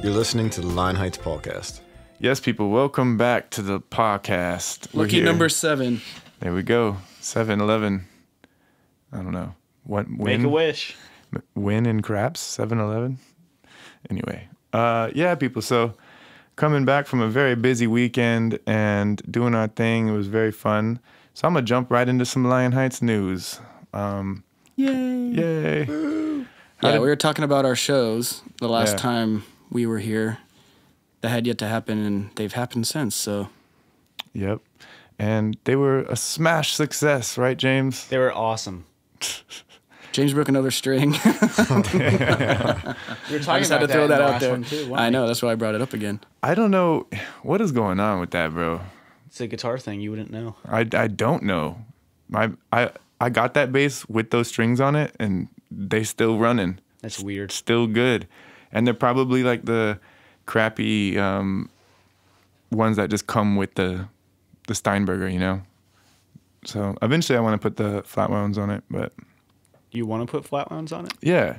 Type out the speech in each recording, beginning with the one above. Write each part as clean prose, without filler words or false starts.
You're listening to the Lion Heights Pawcast. Yes, people, welcome back to the podcast. Lucky number 7. There we go. 7-Eleven. I don't know. What? Make a wish. Win in craps? 7-Eleven? Anyway. Yeah, people. So coming back from a very busy weekend and doing our thing. It was very fun. So I'm going to jump right into some Lion Heights news. Yay. Yeah, we were talking about our shows the last time we were here. That had yet to happen, and they've happened since, so. Yep. And they were a smash success, right, James? They were awesome. James broke another string. We were talking I just had to throw that out there. I know, that's why I brought it up again. I don't know. What is going on with that, bro? It's a guitar thing. You wouldn't know. I don't know. I got that bass with those strings on it, and they still running. That's weird. Still good. And they're probably like the crappy ones that just come with the Steinberger, you know? So eventually I want to put the flat wounds on it, but... You want to put flat wounds on it? Yeah.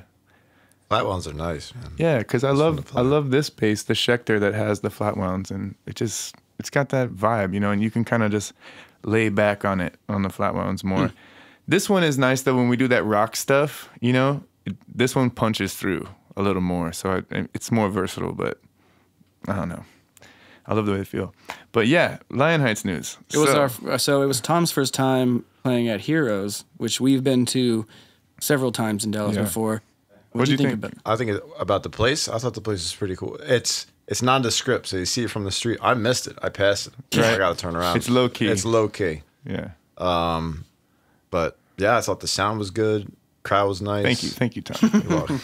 Flat wounds are nice, man. Yeah, because I love this bass, the Schecter that has the flat wounds, and it's got that vibe, you know, and you can kind of just lay back on it, on the flat wounds more. This one is nice, though, when we do that rock stuff, you know, this one punches through a little more, so it's more versatile, but I don't know. I love the way they feel. But yeah, Lion Heights news. It was Tom's first time playing at Heroes, which we've been to several times in Dallas before. What do you think about it? I think about the place. I thought the place was pretty cool. It's nondescript, so you see it from the street. I missed it. I passed it. Right. I got to turn around. It's low key. It's low key. Yeah. But yeah, I thought the sound was good. Crowd was nice. Thank you, Tom. You're welcome.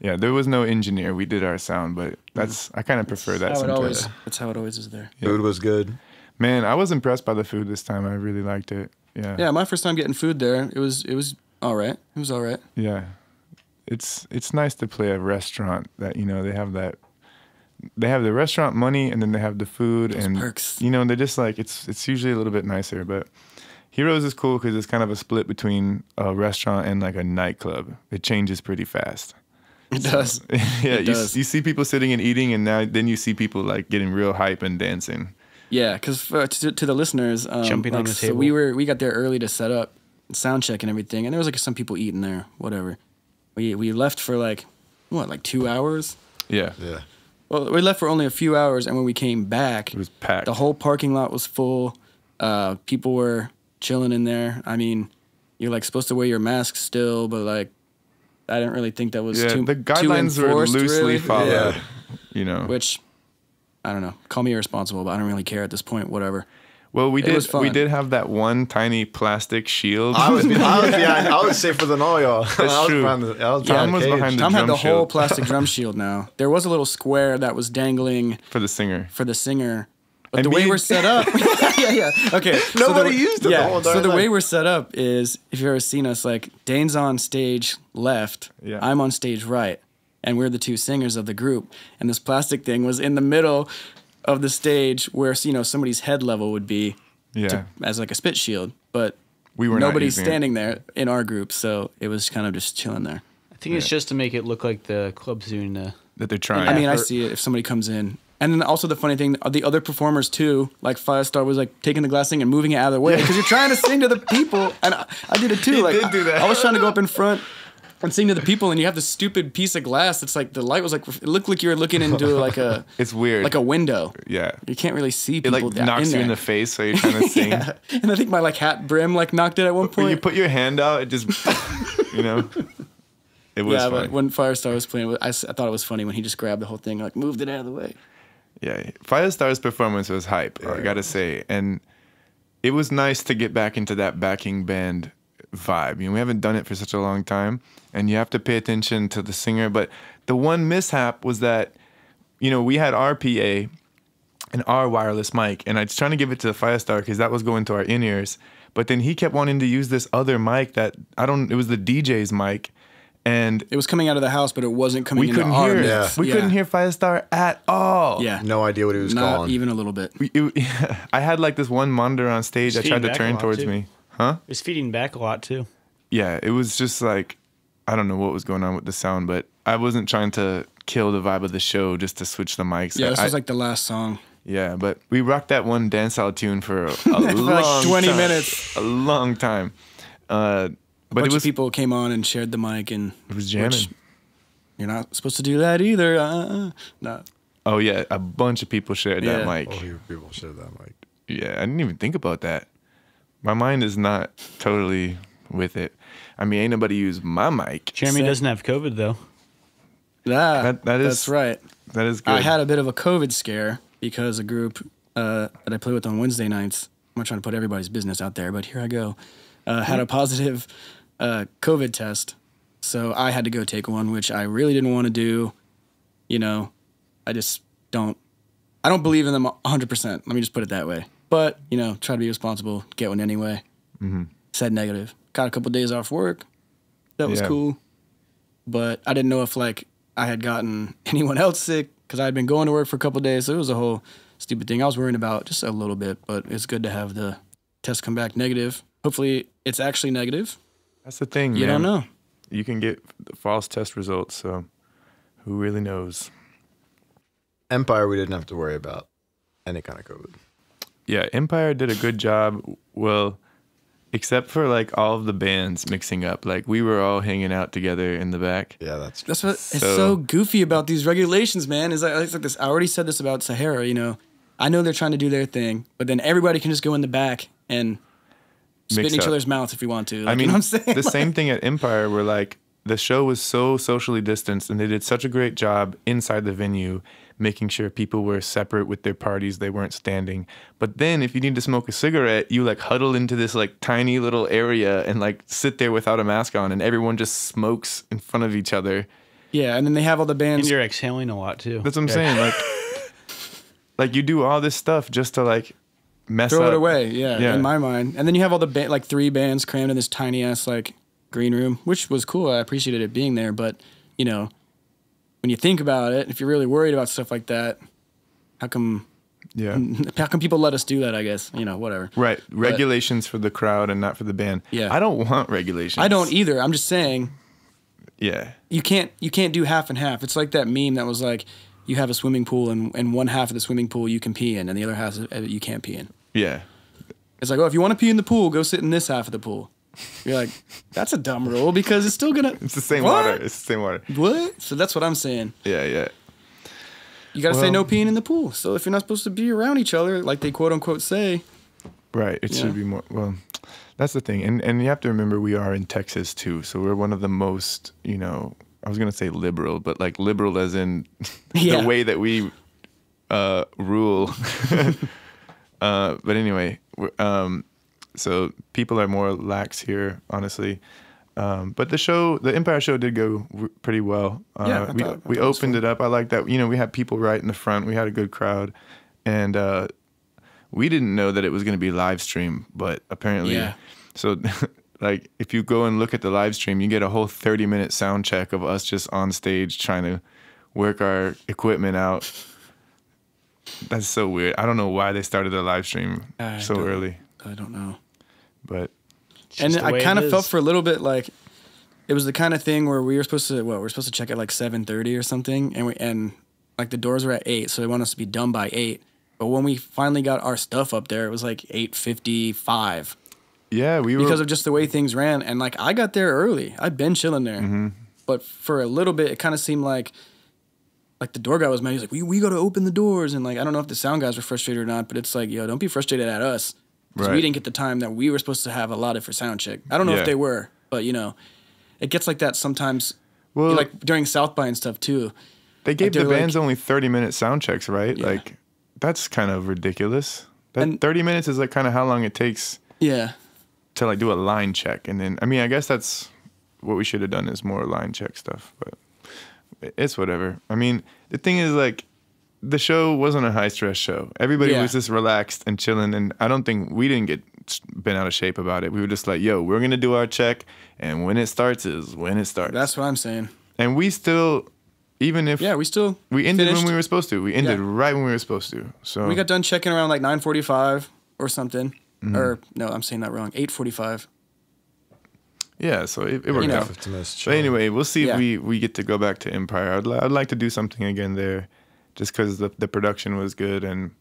Yeah, there was no engineer. We did our sound, but I kind of prefer that sometimes. That's how it always is there. Yeah. Food was good. Man, I was impressed by the food this time. I really liked it. Yeah. Yeah, my first time getting food there, it was all right. It was all right. Yeah. It's nice to play a restaurant that, you know, they have the restaurant money and then they have the food. Those and perks. You know, they're just like, it's usually a little bit nicer, but Heroes is cool because it's kind of a split between a restaurant and like a nightclub. It changes pretty fast. It does. Yeah, you see people sitting and eating, and then you see people like getting real hype and dancing. Yeah, because to the listeners, jumping on the table. So we got there early to set up, sound check and everything, and there was like some people eating there, whatever. We left for like 2 hours. Yeah. Yeah. Well, we left for only a few hours, and when we came back, It was packed. the whole parking lot was full. People were chilling in there. I mean, you're like supposed to wear your mask still, but like. I didn't really think that was too the guidelines were loosely followed, Yeah. you know. Which, I don't know. Call me irresponsible, but I don't really care at this point. Whatever. Well, we was fun. did have that one tiny plastic shield. I was behind. I was safer than all y'all. That's true. Tom was behind the Tom had drum the whole shield. plastic drum shield now. There was a little square that was dangling for the singer. But And the way me- we're set up, yeah. Okay, Nobody used it the whole So darn the way time. we're set up is, if you've ever seen us, like Dane's on stage left, Yeah. I'm on stage right, and we're the two singers of the group. And this plastic thing was in the middle of the stage, where somebody's head level would be, as like a spit shield. But We were not nobody's using standing there in our group, so it was kind of just chilling there. I think it's just to make it look like the club's doing the... that they're trying. I mean, I see it if somebody comes in. And then also the funny thing, the other performers too, like Firestar was like taking the glass thing and moving it out of the way because you're trying to sing to the people. And I did it too. He like did do that. I was trying to go up in front and sing to the people, and you have this stupid piece of glass. It's like the light was like, it looked like you were looking into like a... It's weird. Like a window. Yeah. You can't really see It people like knocks you there. in the face while you're trying to sing. Yeah. And I think my like hat brim like knocked it at one point. When you put your hand out, it just, you know, it was yeah, fun. but when Firestar was playing, I thought it was funny when he just grabbed the whole thing and like moved it out of the way. Yeah, Firestar's performance was hype, I gotta say. And it was nice to get back into that backing band vibe. You know, we haven't done it for such a long time, and you have to pay attention to the singer. But the one mishap was that, you know, we had our PA and our wireless mic, and I was trying to give it to Firestar because that was going to our in-ears. But then he kept wanting to use this other mic that, it was the DJ's mic. And it was coming out of the house, but it wasn't coming we into couldn't our hear mix. We couldn't hear Firestar at all. Yeah. No idea what he was Not calling. even a little bit. I had like this one monitor on stage that tried to turn towards me. Huh? It's feeding back a lot too. Yeah, it was just like, I don't know what was going on with the sound, but I wasn't trying to kill the vibe of the show just to switch the mics. Yeah, this was like the last song. Yeah, but we rocked that one dancehall tune for a like long 20 time. minutes. A long time. But Bunch it was of people came on and shared the mic, and it was jamming. You're not supposed to do that either. No. Oh yeah, a bunch of people shared that mic. Oh, people shared that mic. Yeah, I didn't even think about that. My mind is not totally with it. I mean, ain't nobody used my mic. Jeremy doesn't have COVID though. That's right. That is good. I had a bit of a COVID scare because a group that I play with on Wednesday nights, I'm not trying to put everybody's business out there, but here I go, had a positive COVID test. So I had to go take one, which I really didn't want to do. You know, I don't believe in them 100%. Let me just put it that way. But, you know, try to be responsible, get one anyway. Mm-hmm. Said negative. Got a couple days off work. That was cool. But I didn't know if, like, I had gotten anyone else sick because I had been going to work for a couple days. So it was a whole stupid thing I was worrying about just a little bit. But it's good to have the test come back negative. Hopefully it's actually negative. That's the thing, man. You don't know. You can get false test results, so who really knows? Empire, we didn't have to worry about any kind of COVID. Yeah, Empire did a good job. Well, except for like all of the bands mixing up. Like we were all hanging out together in the back. Yeah, that's what is so goofy about these regulations, man. Is like this. I already said this about Sahara. You know, I know they're trying to do their thing, but then everybody can just go in the back and spit in each other's mouths if we want to. Like, I mean, you know what I'm saying? The same thing at Empire, where like the show was so socially distanced, and they did such a great job inside the venue, making sure people were separate with their parties. They weren't standing. But then if you need to smoke a cigarette, you like huddle into this like tiny little area and like sit there without a mask on, and everyone just smokes in front of each other. Yeah, and then they have all the bands. And you're exhaling a lot too. That's what I'm saying. Like you do all this stuff just to like mess throw up. it away. Yeah, in my mind. And then you have all the like 3 bands crammed in this tiny ass like green room, which was cool. I appreciated it being there, but you know, when you think about it, if you're really worried about stuff like that, how come people let us do that, I guess? You know, whatever. Right. Regulations for the crowd and not for the band. Yeah. I don't want regulations. I don't either. I'm just saying. Yeah. You can't do half and half. It's like that meme that was like, you have a swimming pool and one half of the swimming pool you can pee in and the other half you can't pee in. Yeah. It's like, oh, if you want to pee in the pool, go sit in this half of the pool. You're like, that's a dumb rule because it's still gonna. It's the same what? water. It's the same water. What? So that's what I'm saying. Yeah. You gotta say no peeing in the pool. So if you're not supposed to be around each other, like they quote unquote say. Right. It should be more. Well, that's the thing, and you have to remember we are in Texas too, so we're one of the most, you know, I was gonna say liberal, but like liberal as in the way that we rule. But anyway, so people are more lax here, honestly. But the Empire show did go pretty well. We opened it up. I like that. You know, we had people right in the front. We had a good crowd, and we didn't know that it was going to be live stream, but apparently, so like if you go and look at the live stream, you get a whole 30-minute sound check of us just on stage trying to work our equipment out. That's so weird. I don't know why they started their live stream so early. I don't know. But and I kind of felt for a little bit like it was the kind of thing where we were supposed to check at like 7:30 or something, and like the doors were at 8, so they want us to be done by 8. But when we finally got our stuff up there, it was like 8:55. Yeah, because of just the way things ran, and like I got there early. I'd been chilling there, but for a little bit, it kind of seemed like the door guy was mad. He's like, we got to open the doors, and like I don't know if the sound guys were frustrated or not, but it's like, yo, don't be frustrated at us. Because we didn't get the time that we were supposed to have allotted for sound check. I don't know if they were, but you know, it gets like that sometimes. Well, like during South by and stuff too. They gave the bands only 30-minute sound checks, right? Yeah. Like that's kind of ridiculous. That 30 minutes is like kind of how long it takes. Yeah. To like do a line check, and then I mean I guess that's what we should have done is more line check stuff, but it's whatever. I mean the thing is like. The show wasn't a high stress show. Everybody was just relaxed and chilling, and I don't think we didn't get bent out of shape about it. We were just like, "Yo, we're gonna do our check, and when it starts is when it starts." That's what I'm saying. And we still, even if we ended when we were supposed to. We ended right when we were supposed to. So we got done checking around like 9:45 or something. Or no, I'm saying that wrong. 8:45. Yeah, so it worked know. out. 15 minutes But chill. anyway, we'll see Yeah. if we get to go back to Empire. I'd like to do something again there, just because the production was good and,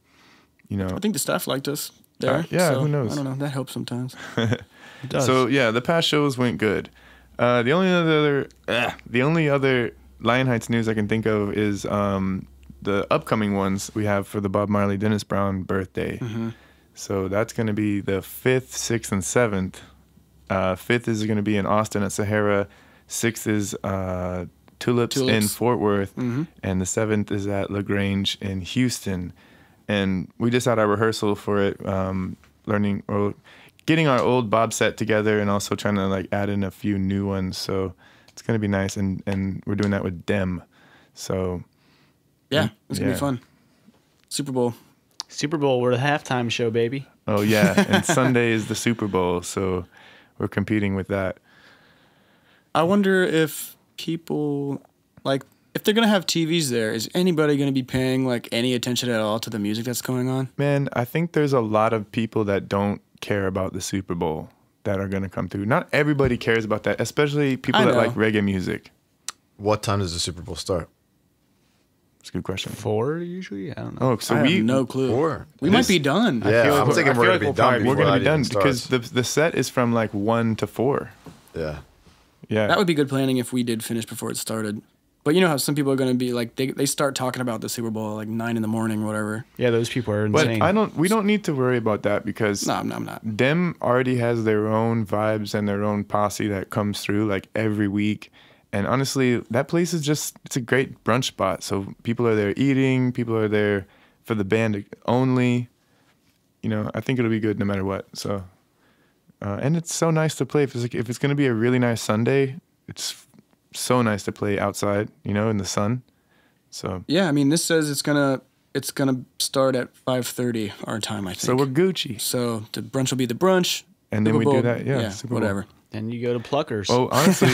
you know. I think the staff liked us there. Yeah, so who knows? I don't know. That helps sometimes. It does. So yeah, the past shows went good. The only other Lion Heights news I can think of is the upcoming ones we have for the Bob Marley Dennis Brown birthday. Mm-hmm. So that's going to be the 5th, 6th, and 7th. 5th is going to be in Austin at Sahara. 6th is Tulips in Fort Worth. Mm-hmm. And the 7th is at LaGrange in Houston. And we just had our rehearsal for it, getting our old Bob set together and also trying to like add in a few new ones. So it's going to be nice. And we're doing that with Dem. So Yeah, it's going to Yeah. be fun. Super Bowl. Super Bowl, we're the halftime show, baby. oh yeah, and Sunday is the Super Bowl. So we're competing with that. I wonder if people, like, if they're going to have TVs there, is anybody going to be paying, like, any attention at all to the music that's going on? Man, I think there's a lot of people that don't care about the Super Bowl that are going to come through. Not everybody cares about that, especially people I that know. like reggae music. What time does the Super Bowl start? That's a good question. 4 usually? I don't know. Oh, so I we have no clue. 4. We might be done. Yeah, feel like I'm we're- thinking I we're feel gonna like be we'll done. probably- we're before going to that be done even because starts. the set is from like 1 to 4. Yeah. Yeah. That would be good planning if we did finish before it started. But you know how some people are going to be like, they start talking about the Super Bowl at like 9 in the morning or whatever. Yeah, those people are but insane. we don't need to worry about that because No, I'm not. Dem already has their own vibes and their own posse that comes through like every week. And honestly, that place is it's a great brunch spot. So people are there eating, people are there for the band only. You know, I think it'll be good no matter what. So, and it's so nice to play. If it's going to be a really nice Sunday, it's so nice to play outside, you know, in the sun. So Yeah, I mean, this says it's gonna start at 5:30 our time, I think. we're Gucci. So the brunch will be the brunch. And then Super we do Bowl, that, yeah, Super Bowl. whatever. And you go to Pluckers. Oh, honestly,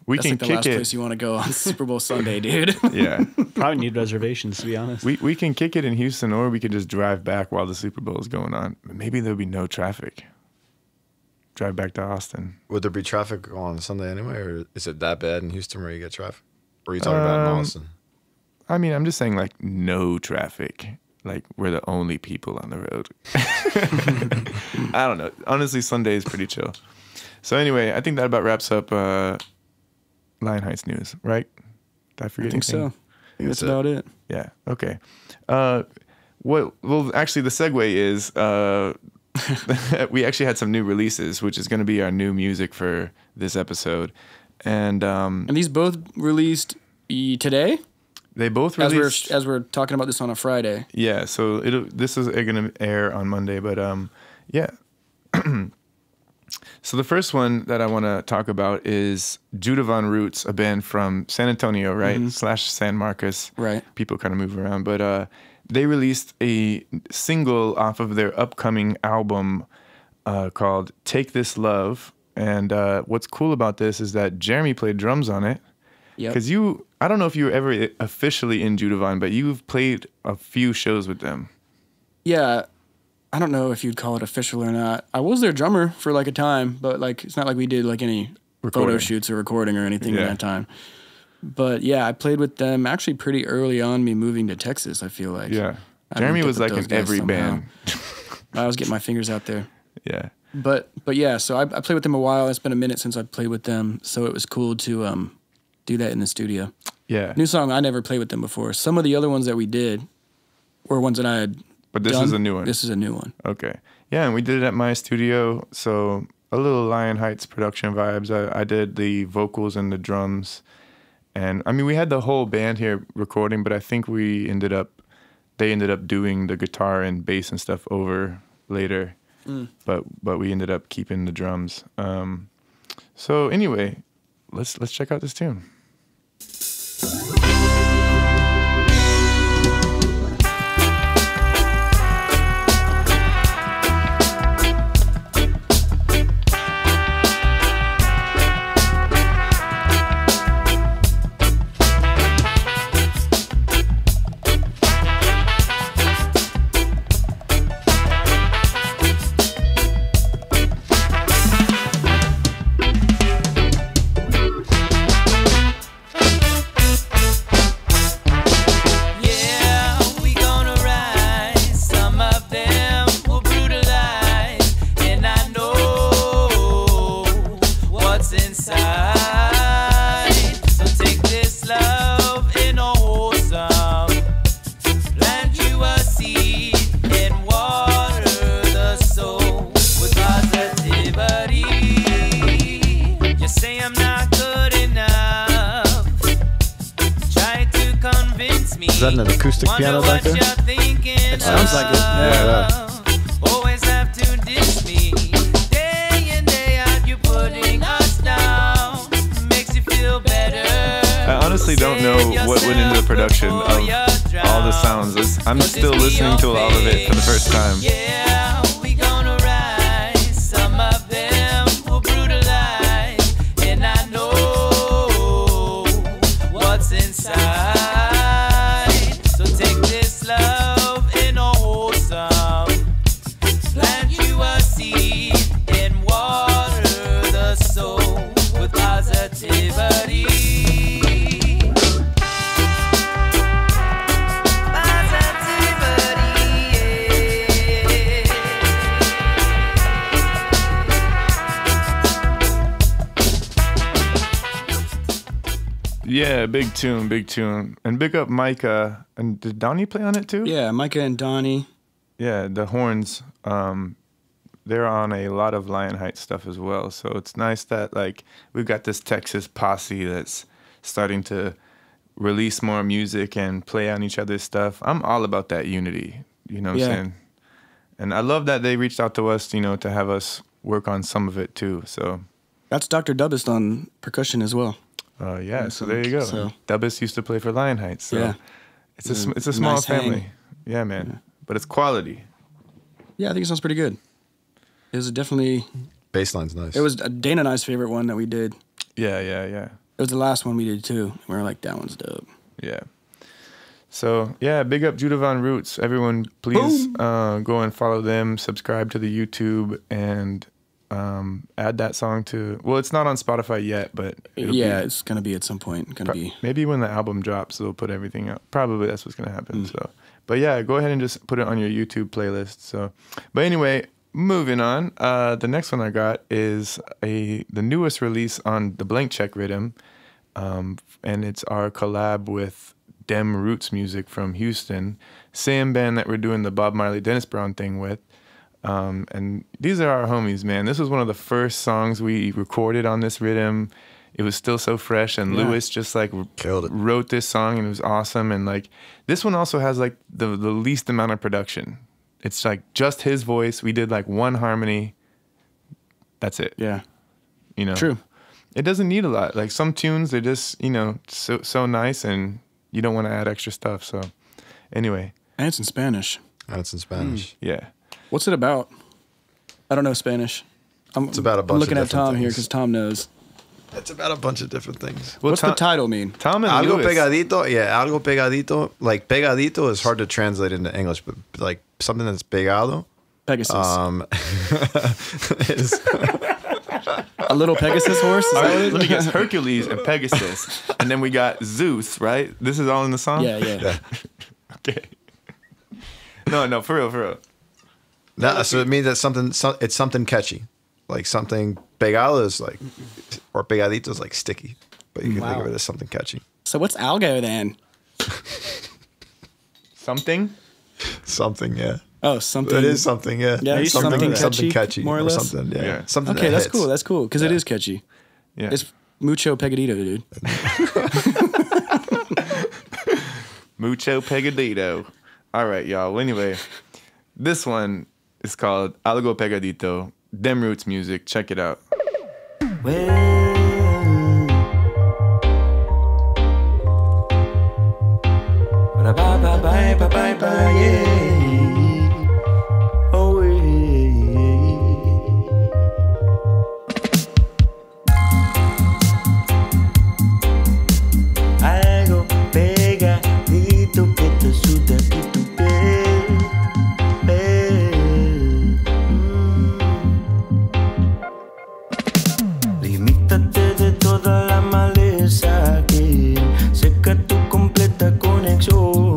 we That's can like the kick last place it. you want to go on Super Bowl Sunday, dude. Yeah. Probably need reservations, to be honest. We can kick it in Houston, or we could just drive back while the Super Bowl is going on. Maybe there'll be no traffic. Drive back to Austin. Would there be traffic on Sunday anyway, or is it that bad in Houston where you get traffic? Or are you talking about in Austin? I mean, I'm just saying, like, no traffic. Like, we're the only people on the road. I don't know. Honestly, Sunday is pretty chill. So anyway, I think that about wraps up Lion Heights news, right? Did I forget I think anything? so. I think that's it. about it. Yeah. Okay. Well, actually, the segue is we actually had some new releases, which is going to be our new music for this episode, and And these both released today, they both as released. we're talking about this on a Friday. Yeah. So this is going to air on Monday, but yeah. So the first one that I want to talk about is Judavon Roots, a band from San Antonio, right? / San Marcos. Right. People kind of move around, but they released a single off of their upcoming album called Take This Love. And what's cool about this is that Jeremy played drums on it. Yep. Because I don't know if you were ever officially in Judavon, but you've played a few shows with them. Yeah. I don't know if you'd call it official or not. I was their drummer for like a time, but like it's not like we did like any photo Recording. shoots or recording or anything in Yeah. that time. But yeah, I played with them actually pretty early on me moving to Texas, I feel like. Yeah. I Jeremy linked up was with like those in guys every somehow. band. I was getting my fingers out there. Yeah. But yeah, so I played with them a while. It's been a minute since I played with them, so it was cool to do that in the studio. Yeah. New song, I never played with them before. Some of the other ones that we did were ones that I had But this done. is a new one. This is a new one. Okay. Yeah, and we did it at my studio, so a little Lion Heights production vibes. I did the vocals and the drums. And I mean, we had the whole band here recording, but I think they ended up doing the guitar and bass and stuff over later. But we ended up keeping the drums. So anyway, let's check out this tune. Is that an acoustic piano back there? It sounds like it. Yeah. Always have to diss me. Day in, day out, you're putting us down. Makes you feel better. I honestly don't know what went into the production of all the sounds. I'm still listening to all of it for the first time. Yeah, we gonna rise. Some of them will brutalize. And I know what's inside. So take this love and hold some. Plant you a seed and water the soul with positivity. Yeah, big tune. And big up Micah. And did Donnie play on it too? Yeah, Micah and Donnie. Yeah, the horns, they're on a lot of Lion Heights stuff as well. So it's nice that like we've got this Texas posse that's starting to release more music and play on each other's stuff. I'm all about that unity, you know what I'm saying? And I love that they reached out to us, you know, to have us work on some of it too. So That's Dr. Dubbist on percussion as well. yeah, so there you go. So- Dubbist used to play for Lion Heights. So Yeah. it's a small Nice hang. family. Yeah, man. But it's quality. Yeah, I think it sounds pretty good. It was definitely, Bassline's nice. it was Dane and I's favorite one that we did. Yeah. It was the last one we did too. We were like, that one's dope. Yeah. So, yeah, big up Judavon Roots. Everyone, please go and follow them, subscribe to the YouTube, and add that song to... Well, it's not on Spotify yet, but... It's going to be at some point. Maybe when the album drops, they'll put everything up. Probably that's what's going to happen. So, but yeah, go ahead and just put it on your YouTube playlist. So, but anyway, moving on. The next one I got is the newest release on the Blank Check Riddim, and it's our collab with Dem Roots Music from Houston, same band that we're doing the Bob Marley Dennis Brown thing with. And these are our homies, man. This was one of the first songs we recorded on this Riddim. It was still so fresh, and Lewis just like Killed it. wrote this song, and it was awesome. And like this one also has like the least amount of production. It's like just his voice. We did like one harmony. That's it. Yeah. You know. True. It doesn't need a lot. Like some tunes, they're just, you know, so nice, and you don't want to add extra stuff. So anyway. And it's in Spanish. And it's in Spanish. Yeah. What's it about? I don't know Spanish. It's about a bunch I'm looking of at Tom different here things. because Tom knows. It's about a bunch of different things. Well, What's the title mean? Tom and Algo Lewis. pegadito, yeah, algo pegadito. Like pegadito is hard to translate into English, but like something that's pegado. Pegasus. Is A little Pegasus horse? Is All that right, what it let me is? guess. Hercules and Pegasus. And then we got Zeus, right? This is all in the song? Yeah. Okay. No, for real. no, so it means that it's something catchy, like something pegado is like, or pegadito is like sticky, but you can think of it as something catchy. So what's algo then? Something? Something, yeah. Oh, something. It is something, yeah. Yeah, something something catchy, more or or less. something, yeah. Yeah. Something Okay, that that's hits. cool. That's cool because it is catchy. Yeah. It's Mucho Pegadito, dude. Mucho Pegadito. All right, y'all. Well, anyway, this one is called Algo Pegadito. Dem Roots Music. Check it out. Algo pegadito que te suda aquí tu piel. Limítate de toda la maleza que seca tu completa conexión.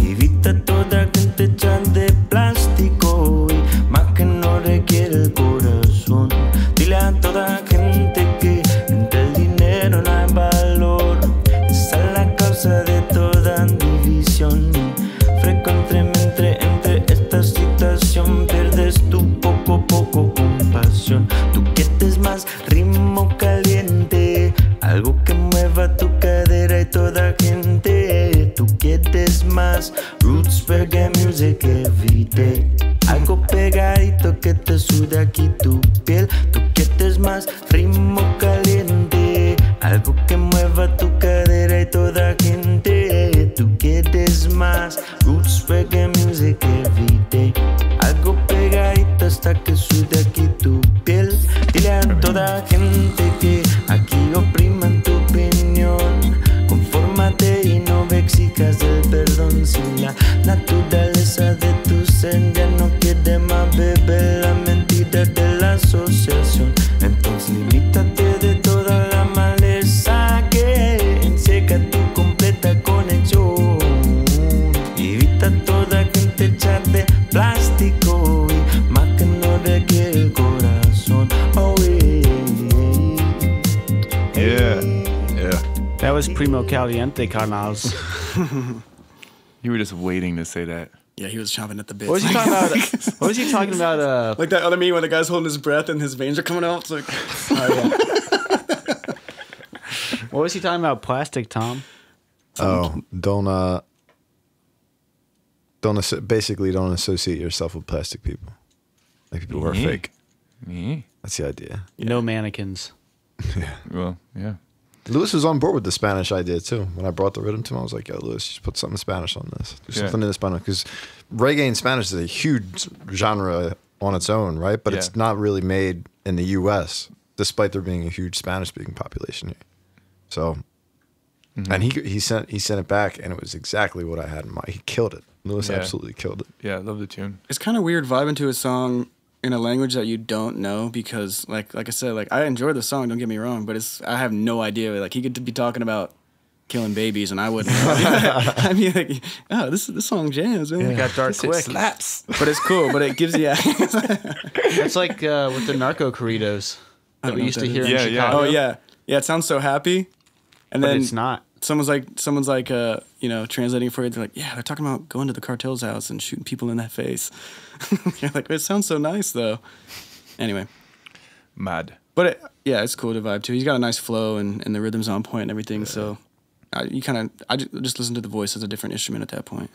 Evita toda gente hecha de plástico y más que no requiere el corazón. Dile a toda gente que entre el dinero no hay valor. Esa es la causa de toda división. Frecuentemente entre esta situación pierdes tu poco compasión. Tú quieres más ritmo caliente, algo que mueva tu cadera y toda gente. Tú más. Roots reggae music every day. Algo pegadito que te sude aquí tu piel. Tú quieres más ritmo caliente. Algo que mueva tu cadera y toda gente. Tú quieres más. Roots reggae music every day. Algo pegadito hasta que sude aquí tu piel. Dile a toda gente que aquí opriman tu opinión. Confórmate y no exijas el perdón. Si la naturaleza de tu ser ya no quiere más beber la mentira de la asociación, entonces limítate de toda la maleza que enseca tu completa conexión. Evita toda gente echar de plástico y más que no requiere el corazón. Oh, Yeah. That was Primo Caliente, carnals. You were just waiting to say that. Yeah, he was chomping at the bit. What was he talking about? What was he talking about? Like that other meme when the guy's holding his breath and his veins are coming out. It's like, Oh, yeah. What was he talking about? Plastic, Tom? Basically don't associate yourself with plastic people. Like people who are fake. Me? That's the idea. No mannequins. Well, yeah. Lewis was on board with the Spanish idea too. When I brought the rhythm to him, I was like, "Yo, Lewis, you should put something Spanish on this. Do something in Spanish." Because reggae in Spanish is a huge genre on its own, right? But it's not really made in the U.S., despite there being a huge Spanish-speaking population here. So, and he sent it back, and it was exactly what I had in mind. He killed it. Lewis absolutely killed it. Yeah, I love the tune. it's kind of weird vibing to a song in a language that you don't know because, like I said, like I enjoy the song. Don't get me wrong, but I have no idea. Like he could be talking about killing babies, and I wouldn't know. I'd be like, oh, this song jams, man. It got dark quick. Slaps. But it's cool. But it gives you. It's like with the narco corridos that we used to hear in Yeah, yeah. Chicago. Oh yeah, it sounds so happy, and But then it's not. someone's like, translating for you. They're like, yeah, they're talking about going to the cartel's house and shooting people in that face. You're like, it sounds so nice though. Anyway, Mad. but it's cool to vibe to. He's got a nice flow and the rhythm's on point and everything. So I just listen to the voice as a different instrument at that point.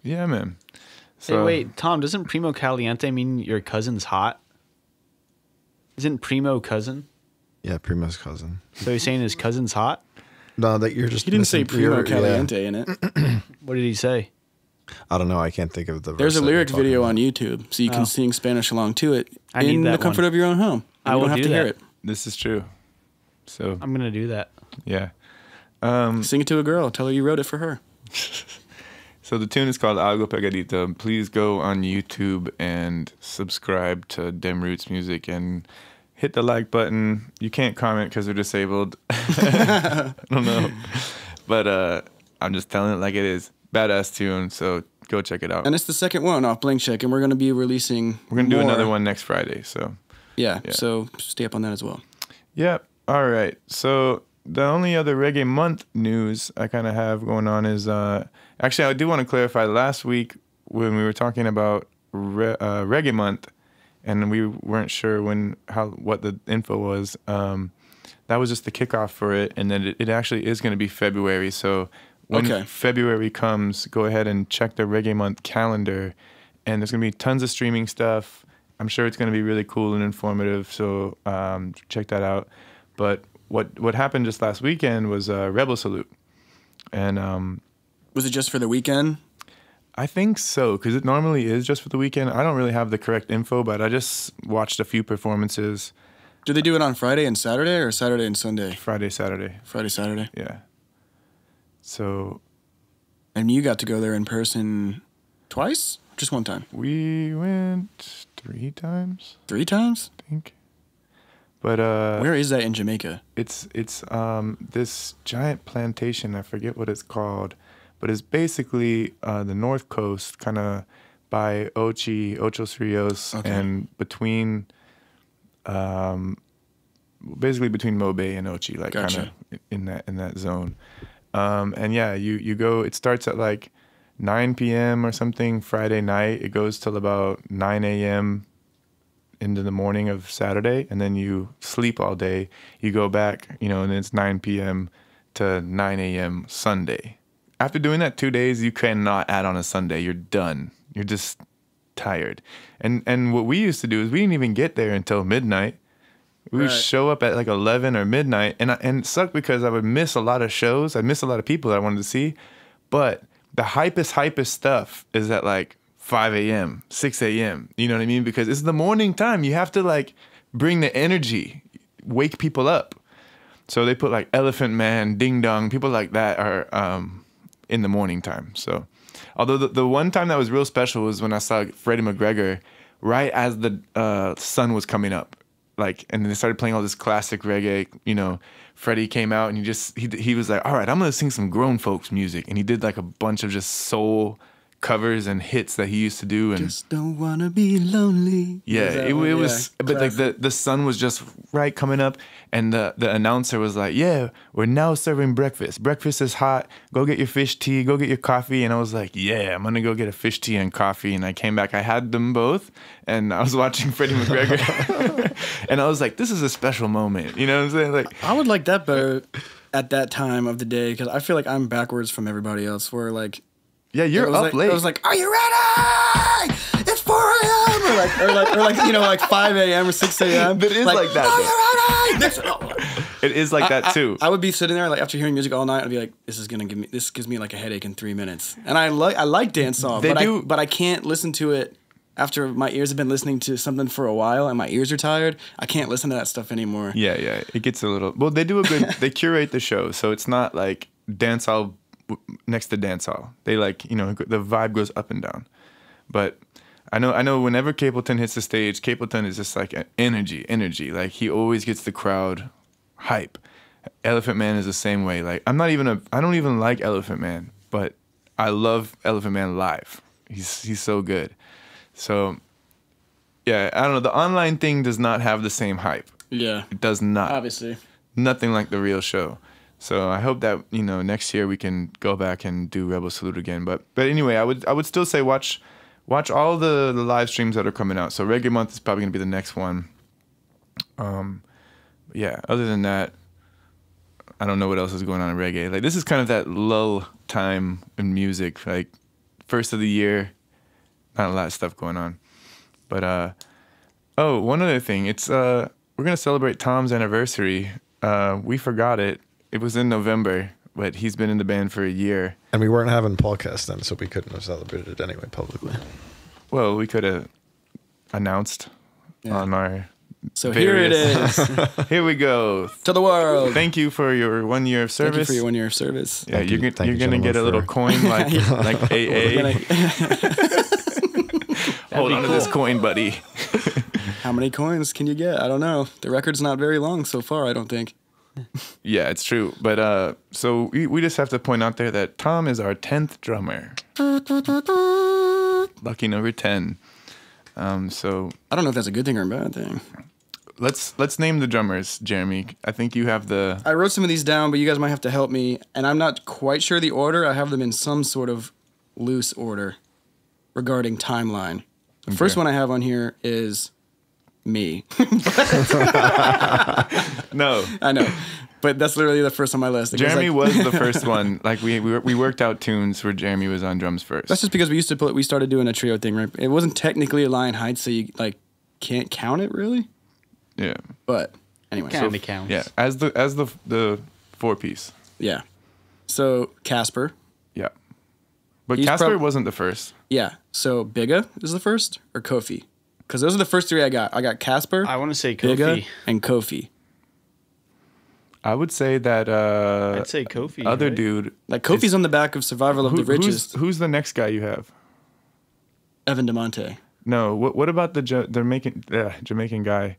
Yeah, man. Hey, So, wait, Tom, doesn't Primo Caliente mean your cousin's hot? Isn't Primo cousin? Yeah, Primo's cousin. So he's saying his cousin's hot? No, that you're just. He didn't say missing- Primo you're- Caliente in it. What did he say? I don't know. I can't think of the. There's verse a that you're lyric talking video about. on YouTube, so you can sing Spanish along to it I need in the that comfort one. of your own home. I You will don't have do to hear that. it. this is true. So, I'm going to do that. yeah. Sing it to a girl. Tell her you wrote it for her. So the tune is called Algo Pegadito. Please go on YouTube and subscribe to Dem Roots Music and hit the like button. You can't comment because they're disabled. I don't know. But I'm just telling it like it is. Badass tune, so go check it out. And it's the second one off Blank Check, and we're going to be releasing. We're going to do more. another one next Friday, so. Yeah, so stay up on that as well. Yep. All right. So the only other reggae month news I kind of have going on is actually I do want to clarify. Last week when we were talking about reggae month, and we weren't sure what the info was. That was just the kickoff for it, and then it actually is going to be February. So when February comes, go ahead and check the reggae month calendar, and there's going to be tons of streaming stuff. I'm sure it's going to be really cool and informative, so check that out. But what happened just last weekend was Rebel Salute. And Was it just for the weekend? I think so, because it normally is just for the weekend. I don't really have the correct info, but I just watched a few performances. Do they do it on Friday and Saturday or Saturday and Sunday? Friday, Saturday. Friday, Saturday. Yeah. So And you got to go there in person twice? Just one time? we went 3 times, 3 times? I think. But Where is that in Jamaica? it's this giant plantation. I forget what it's called, but it's basically the north coast, kind of by Ocho Rios, and between, basically between Mobe and Ochi, like kind of in that zone. And yeah, you go. It starts at like 9 p.m. or something Friday night. It goes till about 9 a.m. into the morning of Saturday, and then you sleep all day. You go back, and it's 9 p.m. to 9 a.m. Sunday. after doing that 2 days, you cannot add on a Sunday. You're done. You're just tired. And what we used to do is we didn't even get there until midnight. We would show up at like 11 or midnight, and it sucked because I would miss a lot of shows. I'd miss a lot of people that I wanted to see. But the hypest stuff is at like 5 a.m., 6 a.m. You know what I mean? Because it's the morning time. You have to like bring the energy, wake people up. So they put like Elephant Man, Ding Dong, people like that are in the morning time. So, although the one time that was real special was when I saw Freddie McGregor right as the sun was coming up. Like, and they started playing all this classic reggae. You know, Freddie came out and he was like, all right, I'm gonna sing some grown folks music, and he did like a bunch of just soul covers and hits that he used to do. And just don't wanna be lonely. Yeah, it was, but like the sun was just right coming up, and the announcer was like, yeah, we're now serving breakfast. Breakfast is hot. Go get your fish tea. Go get your coffee. And I was like, yeah, I'm gonna go get a fish tea and coffee. And I came back. I had them both, and I was watching Freddie McGregor, and I was like, this is a special moment. You know what I'm saying? Like, I would like that better at that time of the day, because I feel like I'm backwards from everybody else. Where like. Yeah, you're up like, late. I was like, "Are you ready? It's 4 a.m." or like you know, like 5 a.m. or 6 a.m. It is like that. Are you ready? It is like that too. I would be sitting there like after hearing music all night. I'd be like, "This gives me like a headache in 3 minutes." And I like dancehall, but I can't listen to it after my ears have been listening to something for a while and my ears are tired. I can't listen to that stuff anymore. Yeah, it gets a little. Well, they do a good. They curate the show, so it's not like dancehall next to dancehall. They like, you know, the vibe goes up and down. But I know whenever Capleton hits the stage, Capleton is just like energy. Like he always gets the crowd hype. Elephant Man is the same way. Like I don't even like Elephant Man, but I love Elephant Man live. He's so good. So yeah, I don't know. The online thing does not have the same hype. Yeah. It does not. Obviously. Nothing like the real show. So I hope that, you know, next year we can go back and do Rebel Salute again. But anyway, I would still say watch all the live streams that are coming out. So Reggae Month is probably gonna be the next one. Yeah. Other than that, I don't know what else is going on in reggae. Like this is kind of that lull time in music. Like first of the year, not a lot of stuff going on. But one other thing, it's we're gonna celebrate Tom's anniversary. We forgot it. It was in November, but he's been in the band for a year. And we weren't having Pawcast then, so we couldn't have celebrated it anyway publicly. Well, we could have announced on our. So here it is. Here we go. To the world. Thank you for your 1 year of service. Thank you for your 1 year of service. Yeah, you're gonna get a little coin like AA. Hold on to this coin, buddy. How many coins can you get? I don't know. The record's not very long so far, I don't think. Yeah, it's true. But so we just have to point out there that Tom is our 10th drummer. Lucky number 10. So I don't know if that's a good thing or a bad thing. Let's name the drummers, Jeremy. I think you have the. I wrote some of these down, but you guys might have to help me. And I'm not quite sure the order. I have them in some sort of loose order regarding timeline. The first one I have on here is me. No, I know, but that's literally the first on my list. Jeremy was the first one. Like we worked out tunes where Jeremy was on drums first. That's just because we started doing a trio thing, right? It wasn't technically a Lion Heights, so you like can't count it really. Yeah, but anyway, Kind of counts. yeah, as the 4-piece. Yeah, so Casper. Yeah, but He's Casper wasn't the first. Yeah, so Bigga is the first, or Kofi? Because those are the first three I got. I got Casper. I want to say Bigga, Kofi. and Kofi. I would say that. I'd say Kofi. Other right? dude. Like Kofi's on the back of Survival of the Richest. Who's the next guy you have? Evan DeMonte. No. What about the Jamaican guy?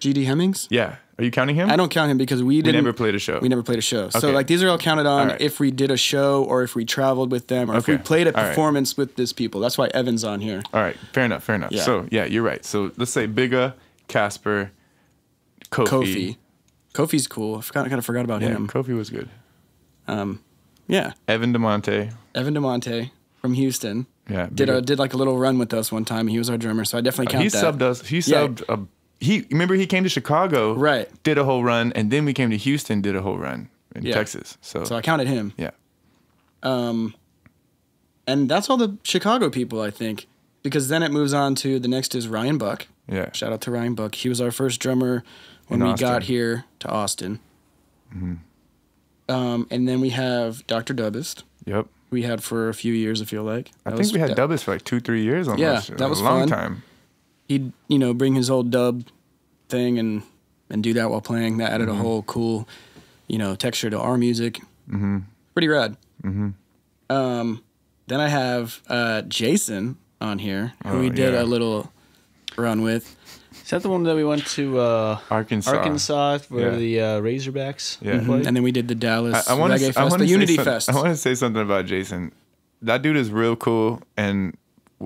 G.D. Hemmings? Yeah. Are you counting him? I don't count him because we never played a show. We never played a show. So Okay. like these are all counted on All right. if we did a show or if we traveled with them or if we Okay. played a All right. performance with this people. That's why Evan's on here. All right. Fair enough. Yeah. So yeah, you're right. So let's say Bigga, Casper, Kofi. Kofi's cool. I kind of forgot about Yeah, him. Kofi was good. Yeah. Evan DeMonte. Evan DeMonte from Houston. Yeah. Did like a little run with us one time. He was our drummer, so I definitely count He that. subbed us. He Yeah. subbed remember he came to Chicago, Right. did a whole run, and then we came to Houston, did a whole run in Yeah. Texas. So So I counted him. yeah. And that's all the Chicago people, I think, because then it moves on to the next is Ryan Buck. Yeah. Shout out to Ryan Buck. He was our first drummer when we got here to Austin. Mm-hmm. And then we have Dr. Dubbist. Yep. We had for a few years, I feel like. I think we had Dubbist for like 2-3 years almost. Yeah, that was a long fun. time. He'd, bring his old dub thing and do that while playing. That added a whole cool, texture to our music. Mm-hmm. Pretty rad. Mm-hmm. Then I have Jason on here, who we did a little run with. Is that the one that we went to Arkansas where the Razorbacks played? And then we did the Dallas Reggae Fest, the Unity Fest. I want to say something about Jason. That dude is real cool, and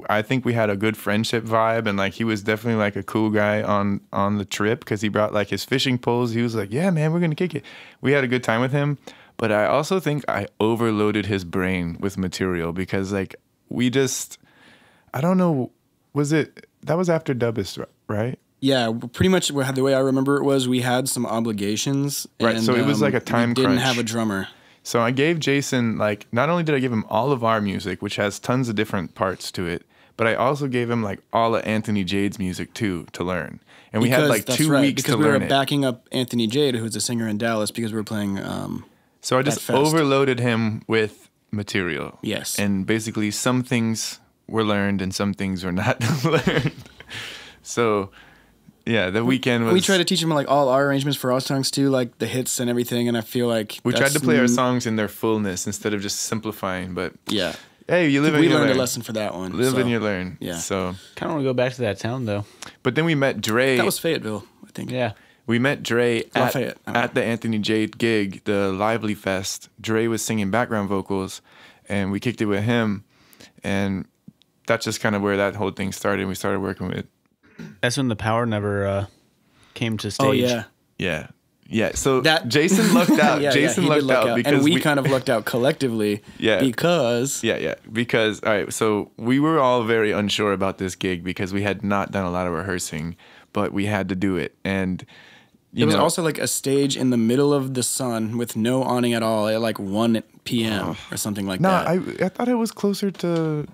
I think we had a good friendship vibe, and like he was definitely like a cool guy on the trip because he brought like his fishing poles. He was like, "Yeah, man, we're gonna kick it." We had a good time with him, but I also think I overloaded his brain with material because like I don't know, that was after Dubbist, right? Yeah, pretty much the way I remember it was we had some obligations. Right, so it was like a time crunch. We didn't have a drummer. So I gave Jason, like, not only did I give him all of our music, which has tons of different parts to it, but I also gave him like all of Anthony Jade's music too to learn. And we had like 2 weeks to learn it. Because we were backing up Anthony Jade, who's a singer in Dallas, because we were playing So I just overloaded him with material. Yes. And basically some things were learned and some things were not learned. So... yeah, the weekend was... we tried to teach him like all our arrangements for our songs too, like the hits and everything, and I feel like... we tried to play our songs in their fullness instead of just simplifying, but... yeah. Hey, you live and you learn. We learned a lesson for that one. Live and you learn. Yeah. So... kind of want to go back to that town, though. But then we met Dre... that was Fayetteville, I think. Yeah. We met Dre Lafayette. at the Anthony Jade gig, the Lively Fest. Dre was singing background vocals, and we kicked it with him, and that's just kind of where that whole thing started, and we started working with... that's when the power never... came to stage. Oh, yeah. Yeah. Yeah. So Jason lucked out. Jason lucked out because and we kind of lucked out collectively. Yeah. Because. Yeah. Because, all right. So we were all very unsure about this gig because we had not done a lot of rehearsing, but we had to do it. And it was also like a stage in the middle of the sun with no awning at all at like 1 p.m. or something like that. I thought it was closer to...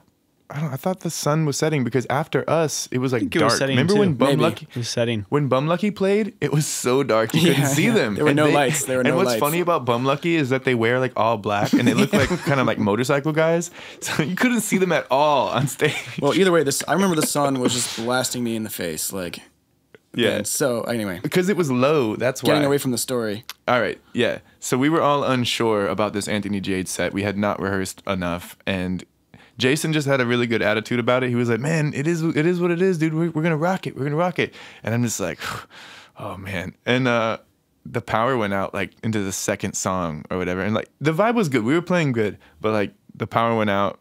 I thought the sun was setting because after us, it was like dark. Remember when Bum Lucky was setting? When Bum Lucky played, it was so dark you couldn't see them. There were no lights. And what's funny about Bum Lucky is that they wear like all black and they look like kind of like motorcycle guys, so you couldn't see them at all on stage. Well, either way, I remember the sun was just blasting me in the face, like. Yeah. And so anyway, because it was low. That's why. Getting away from the story. All right. Yeah. So we were all unsure about this Anthony Jade set. We had not rehearsed enough, and Jason just had a really good attitude about it. He was like, "Man, it is what it is, dude. We're gonna rock it. We're gonna rock it." And I'm just like, "Oh man!" And the power went out like into the second song or whatever, and like the vibe was good. We were playing good, but like the power went out,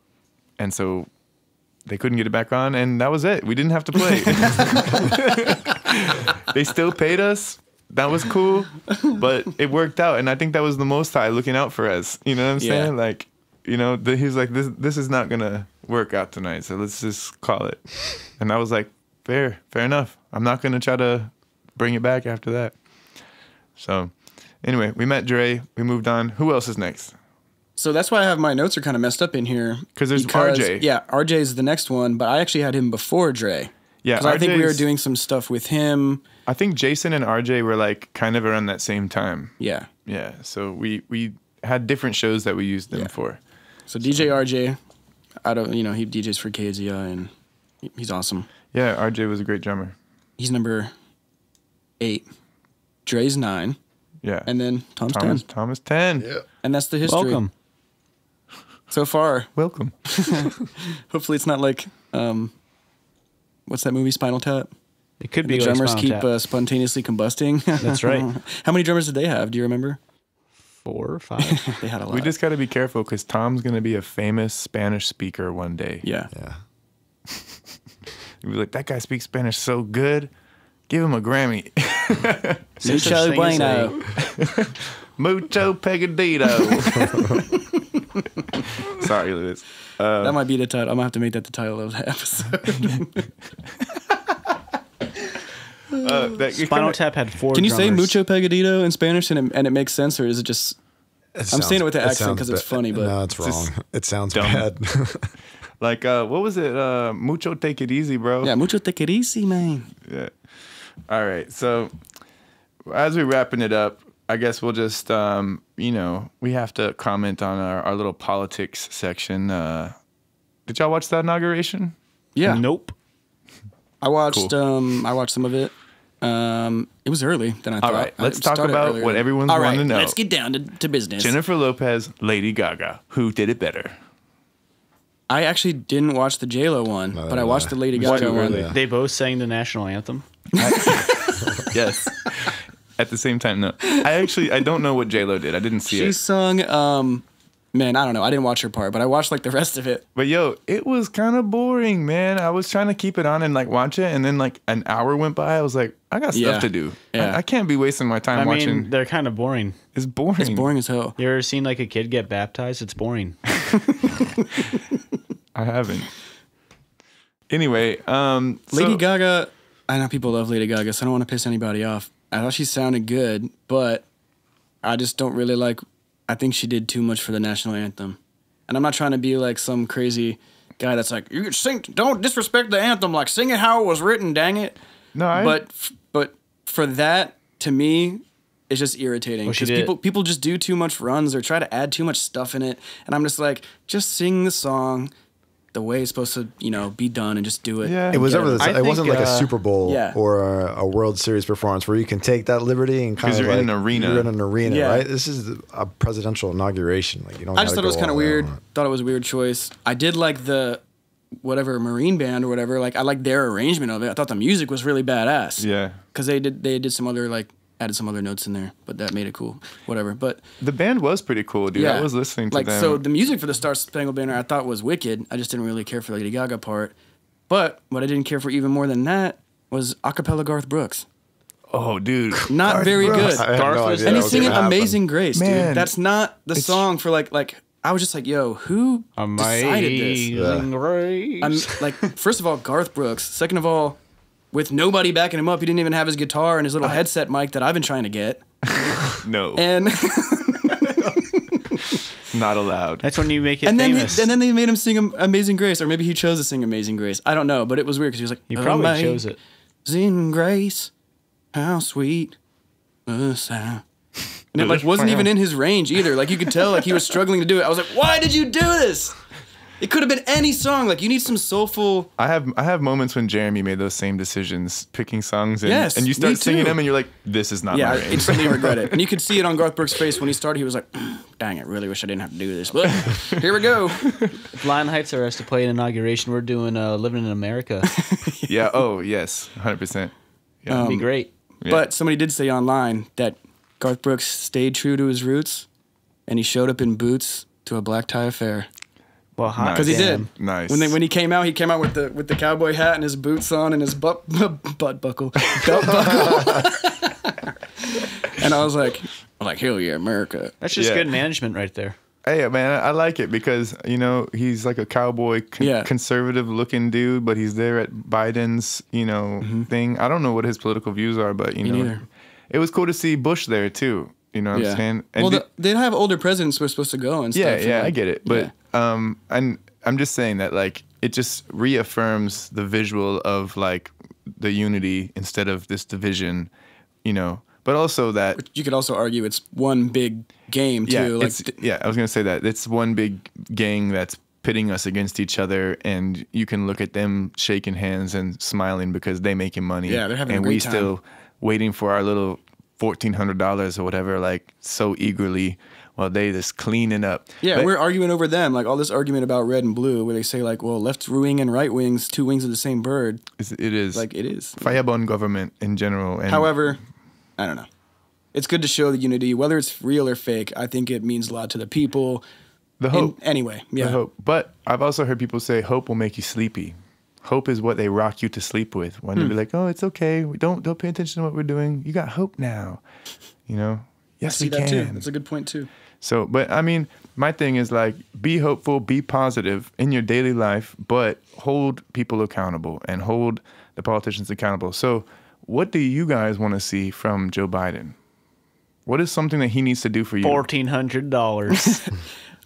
and so they couldn't get it back on, and that was it. We didn't have to play. They still paid us. That was cool, but it worked out, and I think that was the Most High looking out for us. You know what I'm saying? Like. He was like, this is not going to work out tonight, so let's just call it. And I was like, fair enough. I'm not going to try to bring it back after that. So anyway, we met Dre. We moved on. Who else is next? So that's why I have my notes are kind of messed up in here. Because there's RJ. Yeah, RJ is the next one, but I actually had him before Dre. Yeah, because I think we were doing some stuff with him. I think Jason and RJ were like kind of around that same time. Yeah. Yeah, so we had different shows that we used them for. So DJ RJ, he DJs for KZI and he's awesome. Yeah, RJ was a great drummer. He's number 8. Dre's 9. Yeah. And then Tom's 10. Tom is 10. Yeah. And that's the history. Welcome. So far. Welcome. Hopefully it's not like, what's that movie, Spinal Tap? It could and be the like drummers Spinal keep Tap. Spontaneously combusting. That's right. How many drummers did they have? Do you remember? 4 or 5. They had a lot. We just got to be careful because Tom's going to be a famous Spanish speaker one day. Yeah. You'll be like, that guy speaks Spanish so good. Give him a Grammy. Mucho bueno. Mucho Pegadito. Sorry, Lewis. That might be the title. I'm going to have to make that the title of the episode. Spinal Tap had 4 Can you say drummers. Mucho Pegadito in Spanish and it makes sense, or is it just... I'm saying it with the accent because it's funny, but no, it's wrong. It sounds dumb. bad. Like, what was it? Mucho, take it easy, bro. yeah, mucho take it easy, man. Yeah. All right. So as we're wrapping it up, I guess we'll just, we have to comment on our little politics section. Did y'all watch that inauguration? Yeah. Nope. I watched some of it. It was early than I thought. All right. Let's It talk started about earlier. what everyone's All right, wanting to know. let's get down to business. Jennifer Lopez, Lady Gaga. Who did it better? I actually didn't watch the J-Lo one, but I watched the Lady What? Gaga one. Yeah. They both sang the national anthem. Yes. At the same time, no. I don't know what J-Lo did. I didn't see She it. sung, man, I don't know. I didn't watch her part, but I watched like the rest of it. But yo, it was kind of boring, man. I was trying to keep it on and like watch it, and then like an hour went by. I was like, I got stuff Yeah. to do. Yeah. I can't be wasting my time I watching. mean, they're kind of boring. It's boring. It's boring as hell. You ever seen like a kid get baptized? It's boring. I haven't. Anyway, Lady Gaga, I know people love Lady Gaga, so I don't want to piss anybody off. I thought she sounded good, but I just don't really like, I think she did too much for the national anthem. And I'm not trying to be like some crazy guy that's like, you sing, don't disrespect the anthem, like sing it how it was written, dang it. No, But for that, to me, it's just irritating Well, she because did- people just do too much runs or try to add too much stuff in it, and I'm just like, just sing the song the way it's supposed to, be done, and just do it. Yeah. It was Get over it. the. It wasn't like a Super Bowl yeah. or a World Series performance where you can take that liberty and kind 'Cause of you're like in an arena. You're in an arena, Yeah. right? This is a presidential inauguration. Like you don't. I just gotta thought it was go kind of all out weird. on it. Thought it was a weird choice. I did like the whatever Marine band or whatever. Like I liked their arrangement of it. I thought the music was really badass. Yeah. Because they did some other like added some other notes in there, but that made it cool. Whatever. But The band was pretty cool, dude. yeah, I was listening to like them. so the music for the Star Spangled Banner I thought was wicked. I just didn't really care for the Lady Gaga part. But what I didn't care for even more than that was acapella Garth Brooks. Oh, dude. Not very good. I had Garth no was- idea And that he's was singing gonna happen. Amazing Grace, Man, dude. That's not the song for like I was just like, yo, who decided this? Amazing Grace. I'm like, first of all, Garth Brooks. Second of all, with nobody backing him up, he didn't even have his guitar and his little headset mic that I've been trying to get. No. And Not allowed. That's when you make it and then famous. then they made him sing Amazing Grace, or maybe he chose to sing Amazing Grace. I don't know, but it was weird because he was like, you probably chose it. Amazing Grace, how sweet the sound. And it like wasn't even in his range either. Like you could tell, like he was struggling to do it. I was like, why did you do this? It could have been any song. Like you need some soulful. I have moments when Jeremy made those same decisions, picking songs, and, Yes, and you me start singing too. them, and you're like, "This is not Yeah, my I range." instantly regret it. And you could see it on Garth Brooks' face when he started. He was like, dang, I really wish I didn't have to do this. But here we go. If Lion Heights are asked to play an inauguration, we're doing Living in America. Yeah. Oh, yes, 100%. Yeah. It'd be great. Yeah. But somebody did say online that Garth Brooks stayed true to his roots and he showed up in boots to a black tie affair. Well, hot Because he damn. did. Nice. When he came out with the cowboy hat and his boots on and his butt buckle, belt buckle. And I was like, hell yeah, America. That's just Yeah. good management right there. Hey, man, I like it because he's like a cowboy, Yeah. conservative-looking dude, but he's there at Biden's thing. I don't know what his political views are, but neither. it was cool to see Bush there too. You know what I'm saying? And Well, they'd have older presidents who were supposed to go and stuff. yeah, and, yeah, like, I get it, but and I'm just saying that like it just reaffirms the visual of like the unity instead of this division, But also that you could also argue it's one big game too. I was gonna say that it's one big gang that's pitting us against each other, and you can look at them shaking hands and smiling because they making money. Yeah, they're having a and great we time. still waiting for our little $1,400 or whatever, like so eagerly, while they just cleaning up. Yeah, But- we're arguing over them, like all this argument about red and blue, where they say like, well, left wing and right wings, two wings of the same bird. it is Like it is. fireball government in general. And However, I don't know. It's good to show the unity, whether it's real or fake. I think it means a lot to the people. the hope. Anyway, yeah. The hope. But I've also heard people say hope will make you sleepy. Hope is what they rock you to sleep with. When they be like, "Oh, it's okay. Don't pay attention to what we're doing. You got hope now." Yes, See we that can. too. That's a good point too. So, but I mean, my thing is like, be hopeful, be positive in your daily life, but hold people accountable and hold the politicians accountable. So, what do you guys want to see from Joe Biden? What is something that he needs to do for you? $1,400.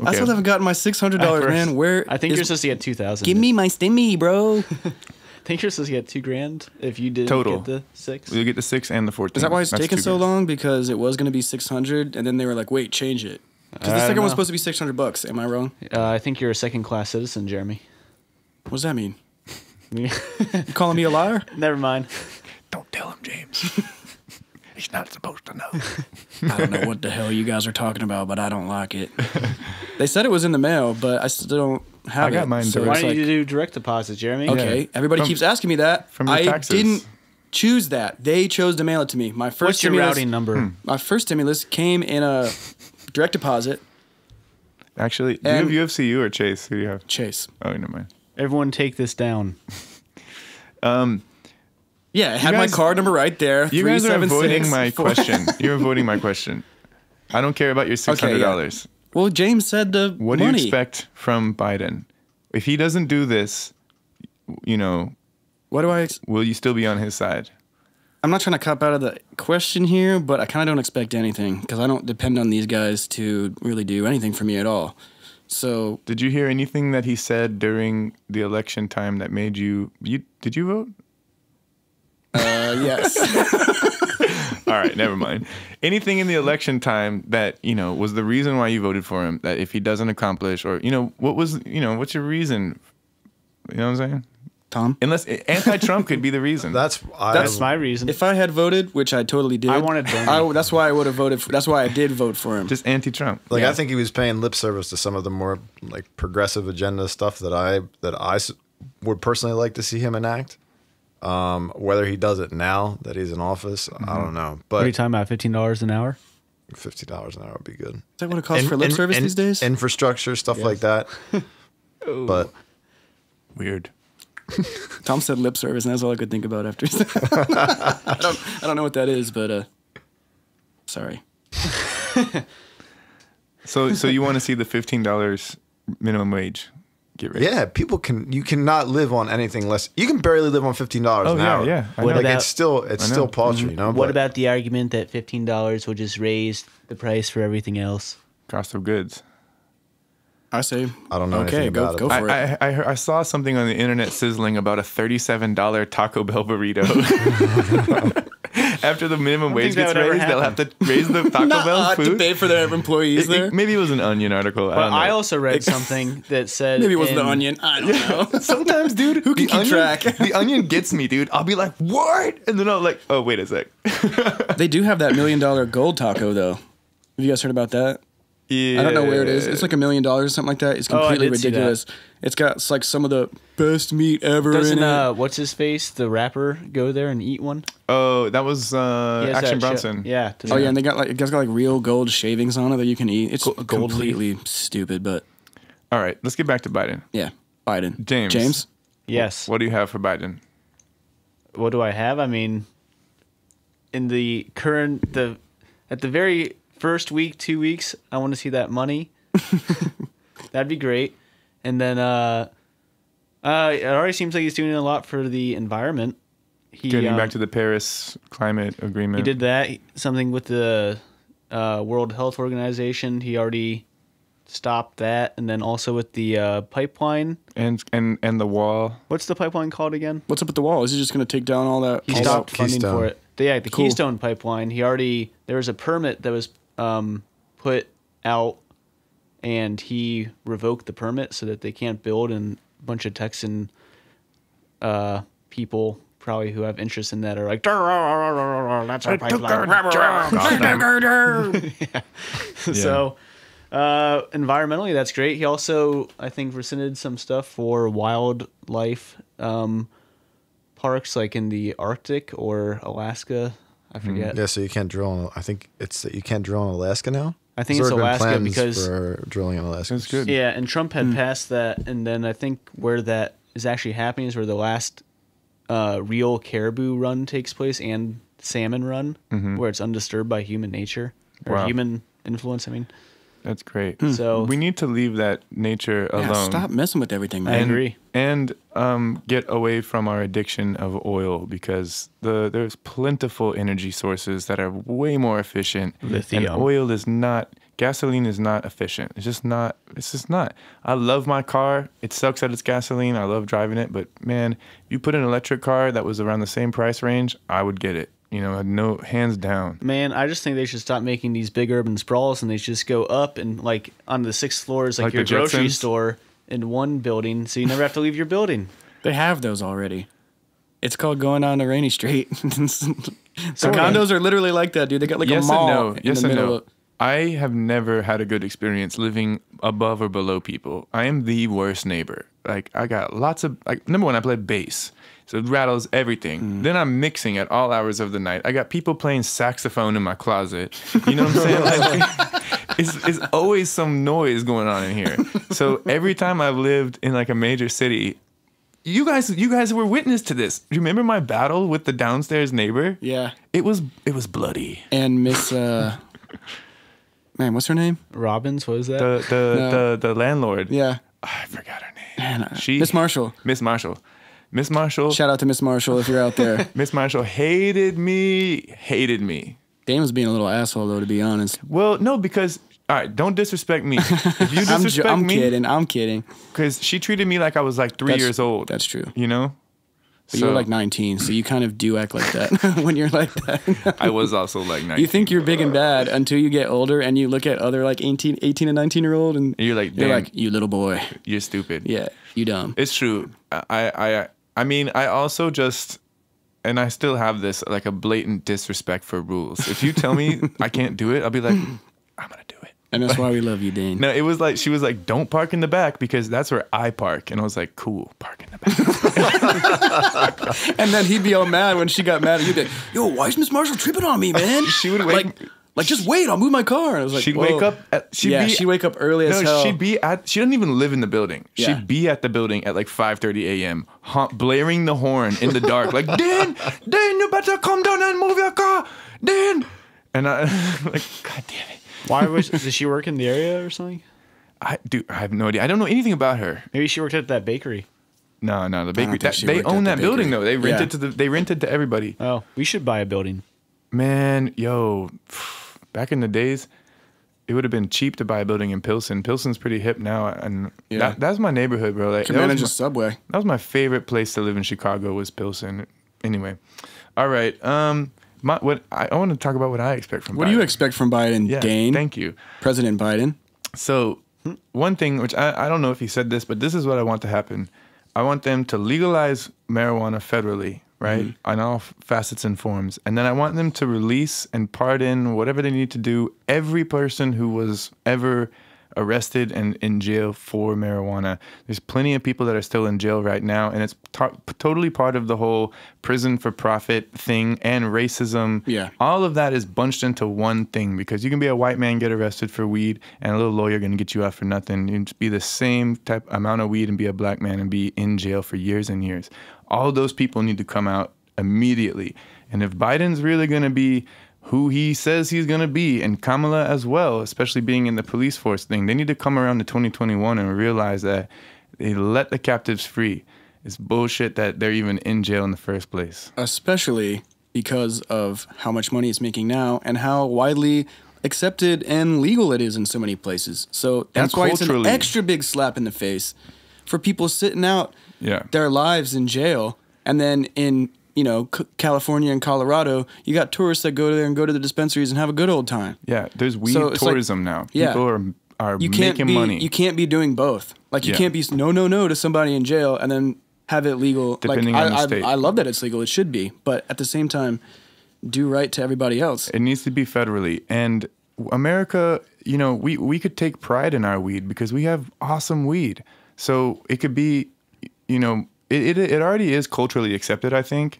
I still haven't gotten my $600, man. Where? I think you're supposed to get $2,000. Give me my stimmy, bro. I think you're supposed to get $2,000 if you didn't Total. get the 6. You'll get the 6 and the 14. Is that why it's That's taking so $2,000. long? Because it was going to be 600, and then they were like, "Wait, change it." Because the second one's supposed to be $600. Am I wrong? I think you're a second-class citizen, Jeremy. What does that mean? You calling me a liar? Never mind. Don't tell him, James. He's not supposed to know. I don't know what the hell you guys are talking about, but I don't like it. They said it was in the mail, but I still don't have it. I got mine so direct. Why it's don't like, you do direct deposit, Jeremy? okay, Yeah. everybody keeps asking me that. From your I taxes. didn't choose that. They chose to mail it to me. My first What's your stimulus, routing number? My first stimulus came in a direct deposit. Actually, do you have UFCU or Chase? Who do you have? Chase. Oh, never mind. Everyone take this down. Yeah, it had my guys- card number right there. You guys are 376 avoiding my 4. question. You're avoiding my question. I don't care about your $600. Well, James said the What do money. you expect from Biden? If he doesn't do this, you know, What do I? will you still be on his side? I'm not trying to cop out of the question here, but I kind of don't expect anything because I don't depend on these guys to really do anything for me at all. So Did you hear anything that he said during the election time that made you did you vote? yes, All right, never mind. Anything in the election time that, you know, was the reason why you voted for him, that if he doesn't accomplish, or, you know, what's your reason? You know what I'm saying? Tom. Unless anti-Trump could be the reason. That's My reason. If I had voted, which I totally did, I wanted Bernie. that's why I would have voted. That's why I did vote for him. just anti-Trump. like Yeah. I think he was paying lip service to some of the more like progressive agenda stuff that I would personally like to see him enact. Whether he does it now that he's in office, I don't know. what are you But talking about? $15 an hour? $50 an hour would be good. Is that what it costs for lip service these days? Infrastructure stuff like that. But Weird. Tom said lip service, and that's all I could think about after. I don't know what that is, but sorry. So you want to see the $15 minimum wage get raised? yeah, you cannot live on anything less. You can barely live on $15 Oh, an yeah, hour. yeah. I What know. Like about- it's still paltry, you know. What but- about the argument that $15 will just raise the price for everything else? Cost of goods. I say, I don't know okay, anything go about it. go for it. I saw something on the internet sizzling about a $37 Taco Bell burrito. After the minimum wage think that gets would ever raised, they'll have to raise the Taco Bell to food. pay for their employees there. Maybe it was an Onion article. I But don't know. I also read something that said Maybe it was the in- Onion. I don't know. Sometimes, dude, Who can the keep Onion, track? The Onion gets me, dude. I'll be like, what? And then I'll like, oh, wait a sec. They do have that $1 million gold taco though. Have you guys heard about that? Yeah. I don't know where it is. It's like $1 million or something like that. It's Oh, I completely did see that. ridiculous. It's like some of the best meat ever Doesn't in it. what's his face, the rapper, go there and eat one? Oh, that was He has Action that Bronson. shit. Yeah. Oh yeah, and it guys got like real gold shavings on it that you can eat. It's Gold completely stupid, but All right, let's get back to Biden. yeah, Biden. James. Yes. What do you have for Biden? What do I have? I mean, in the at the very first week, 2 weeks, I want to see that money. That'd be great. And then it already seems like he's doing a lot for the environment. Getting back to the Paris climate agreement. He did that. Something with the World Health Organization. He already stopped that. And then also with the pipeline. and the wall. What's the pipeline called again? What's up with the wall? Is he just going to take down all that? He all stopped that- funding Keystone. for it. Yeah, the Cool. Keystone pipeline. There was a permit that was put out, and he revoked the permit so that they can't build. And a bunch of Texan people probably who have interest in that are like, that's our pipeline. So environmentally, that's great. He also, I think, rescinded some stuff for wildlife parks, like in the Arctic or Alaska. I forget. Yeah, so you can't drill. I think it's that you can't drill in Alaska now. I think There's it's already been Alaska plans because for drilling in Alaska. That's good. yeah, and Trump had passed that, and then I think where that is actually happening is where the last real caribou run takes place and salmon run, where it's undisturbed by human nature or Wow. human influence. I mean, That's great. So we need to leave that nature alone. Yeah, stop messing with everything, I man. agree. And get away from our addiction of oil, because there's plentiful energy sources that are way more efficient. Lithium. And oil is not. Gasoline is not efficient. It's just not. I love my car. It sucks that it's gasoline. I love driving it. But man, if you put an electric car that was around the same price range, I would get it. No, hands down. Man, I just think they should stop making these big urban sprawls and they should just go up and like on the 6th floors, like your the grocery Jetsons? store in one building, so you never have to leave your building. They have those already. It's called going down a rainy street. The Sorta. condos are literally like that, dude. They got like Yes a mall and no. in Yes the and middle no. of. I have never had a good experience living above or below people. I am the worst neighbor. Like, I got lots of, number one, I play bass, so it rattles everything. Then I'm mixing at all hours of the night. I got people playing saxophone in my closet. You know what I'm saying? Like, it's always some noise going on in here. So every time I've lived in like a major city, you guys were witness to this. Do you remember my battle with the downstairs neighbor? Yeah. It was bloody. And Miss, man, what's her name? Robbins, what is that? The landlord. Yeah. I forgot her name. Man, She- Miss Marshall. Miss Marshall. Shout out to Miss Marshall if you're out there. Miss Marshall hated me. Dane was being a little asshole, though, to be honest. Well, no, because all right, don't disrespect me. If you disrespect I'm me, kidding. because she treated me like I was like 3 years old. That's true. You know. But you're like 19, so you kind of do act like that when you're like that. I was also like 19. You think you're big and bad until you get older and you look at other like 18 and 19-year-old and You're like, you're damn, like, you little boy. you're stupid. Yeah, you dumb. It's true. I mean, I also just, and I still have this like a blatant disrespect for rules. If you tell me I can't do it, I'll be like, I'm gonna do it. And that's why we love you, Dane. No, it was like, she was like, don't park in the back because that's where I park. And I was like, cool, park in the back. And then he'd be all mad when she got mad at you. Be like, yo, why is Miss Marshall tripping on me, man? She would wake, like just wait, I'll move my car. And I was like, she'd whoa. wake up, She'd wake up early as hell. she doesn't even live in the building. Yeah. She'd be at the building at like 5:30 a.m., blaring the horn in the dark, like, Dan, you better come down and move your car, Dan. And I like, God damn it. Does she work in the area or something? I have no idea. I don't know anything about her. Maybe she worked at that bakery. No, the bakery. think she They worked at own the that building bakery. though. They rented to everybody. Oh, we should buy a building. Man, yo, back in the days, it would have been cheap to buy a building in Pilsen. Pilsen's pretty hip now, and Yeah. that's my neighborhood, bro. Like, Can manage a subway. that was my favorite place to live in Chicago was Pilsen. Anyway, all right. I want to talk about what I expect from. What Biden. do you expect from Biden, Yeah, Dane? thank you. President Biden. So, one thing, which I don't know if he said this, but this is what I want to happen. I want them to legalize marijuana federally, right? On all facets and forms. And then I want them to release and pardon, whatever they need to do, every person who was ever arrested and in jail for marijuana. There's plenty of people that are still in jail right now, and it's totally part of the whole prison for profit thing and racism. Yeah. All of that is bunched into one thing, because you can be a white man, get arrested for weed, and a little lawyer going to get you out for nothing. You can just be the same type amount of weed and be a black man and be in jail for years and years. All those people need to come out immediately. And if Biden's really going to be who he says he's going to be, and Kamala as well, especially being in the police force thing, they need to come around to 2021 and realize that they let the captives free. It's bullshit that they're even in jail in the first place. Especially because of how much money it's making now and how widely accepted and legal it is in so many places. So that's why it's an culturally. extra big slap in the face for people sitting out Yeah. their lives in jail. And then in, California and Colorado, you got tourists that go there and go to the dispensaries and have a good old time. Yeah, there's weed So it's like- tourism now. Yeah. People are You can't making be money. You can't be doing both. Like you Yeah. can't be no to somebody in jail and then have it legal. Depending like on the state. I love that it's legal. It should be, but at the same time, do right to everybody else. It needs to be federally. And America, we could take pride in our weed because we have awesome weed. So it could be, it already is culturally accepted, I think.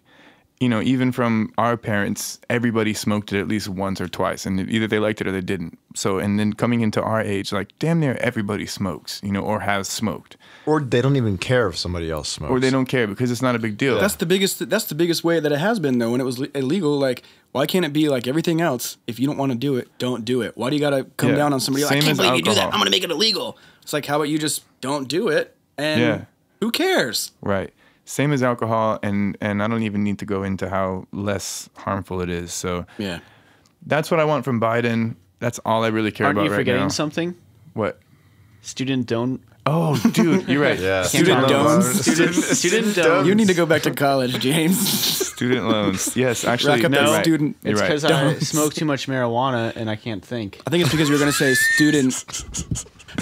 you know, even from our parents, everybody smoked it at least once or twice, and either they liked it or they didn't. So, and then coming into our age, like damn near everybody smokes, you know, or has smoked. Or they don't even care if somebody else smokes. Or they don't care because it's not a big deal. That's the biggest way that it has been though. When it was illegal, like why can't it be like everything else? If you don't want to do it, don't do it. Why do you gotta come down on somebody? Like, I can't believe you do that. I'm gonna make it illegal. It's like, how about you just don't do it? And who cares? Right. Same as alcohol, and I don't even need to go into how less harmful it is. So yeah, that's what I want from Biden. That's all I really care about right now. Aren't you forgetting something? What? Student don't. Oh, dude, you're right. Yeah. Student loans. Student don't. You need to go back to college, James. Student loans. Yes, actually. Rack up that student. It's because I smoke too much marijuana and I can't think. I think it's because you were going to say student.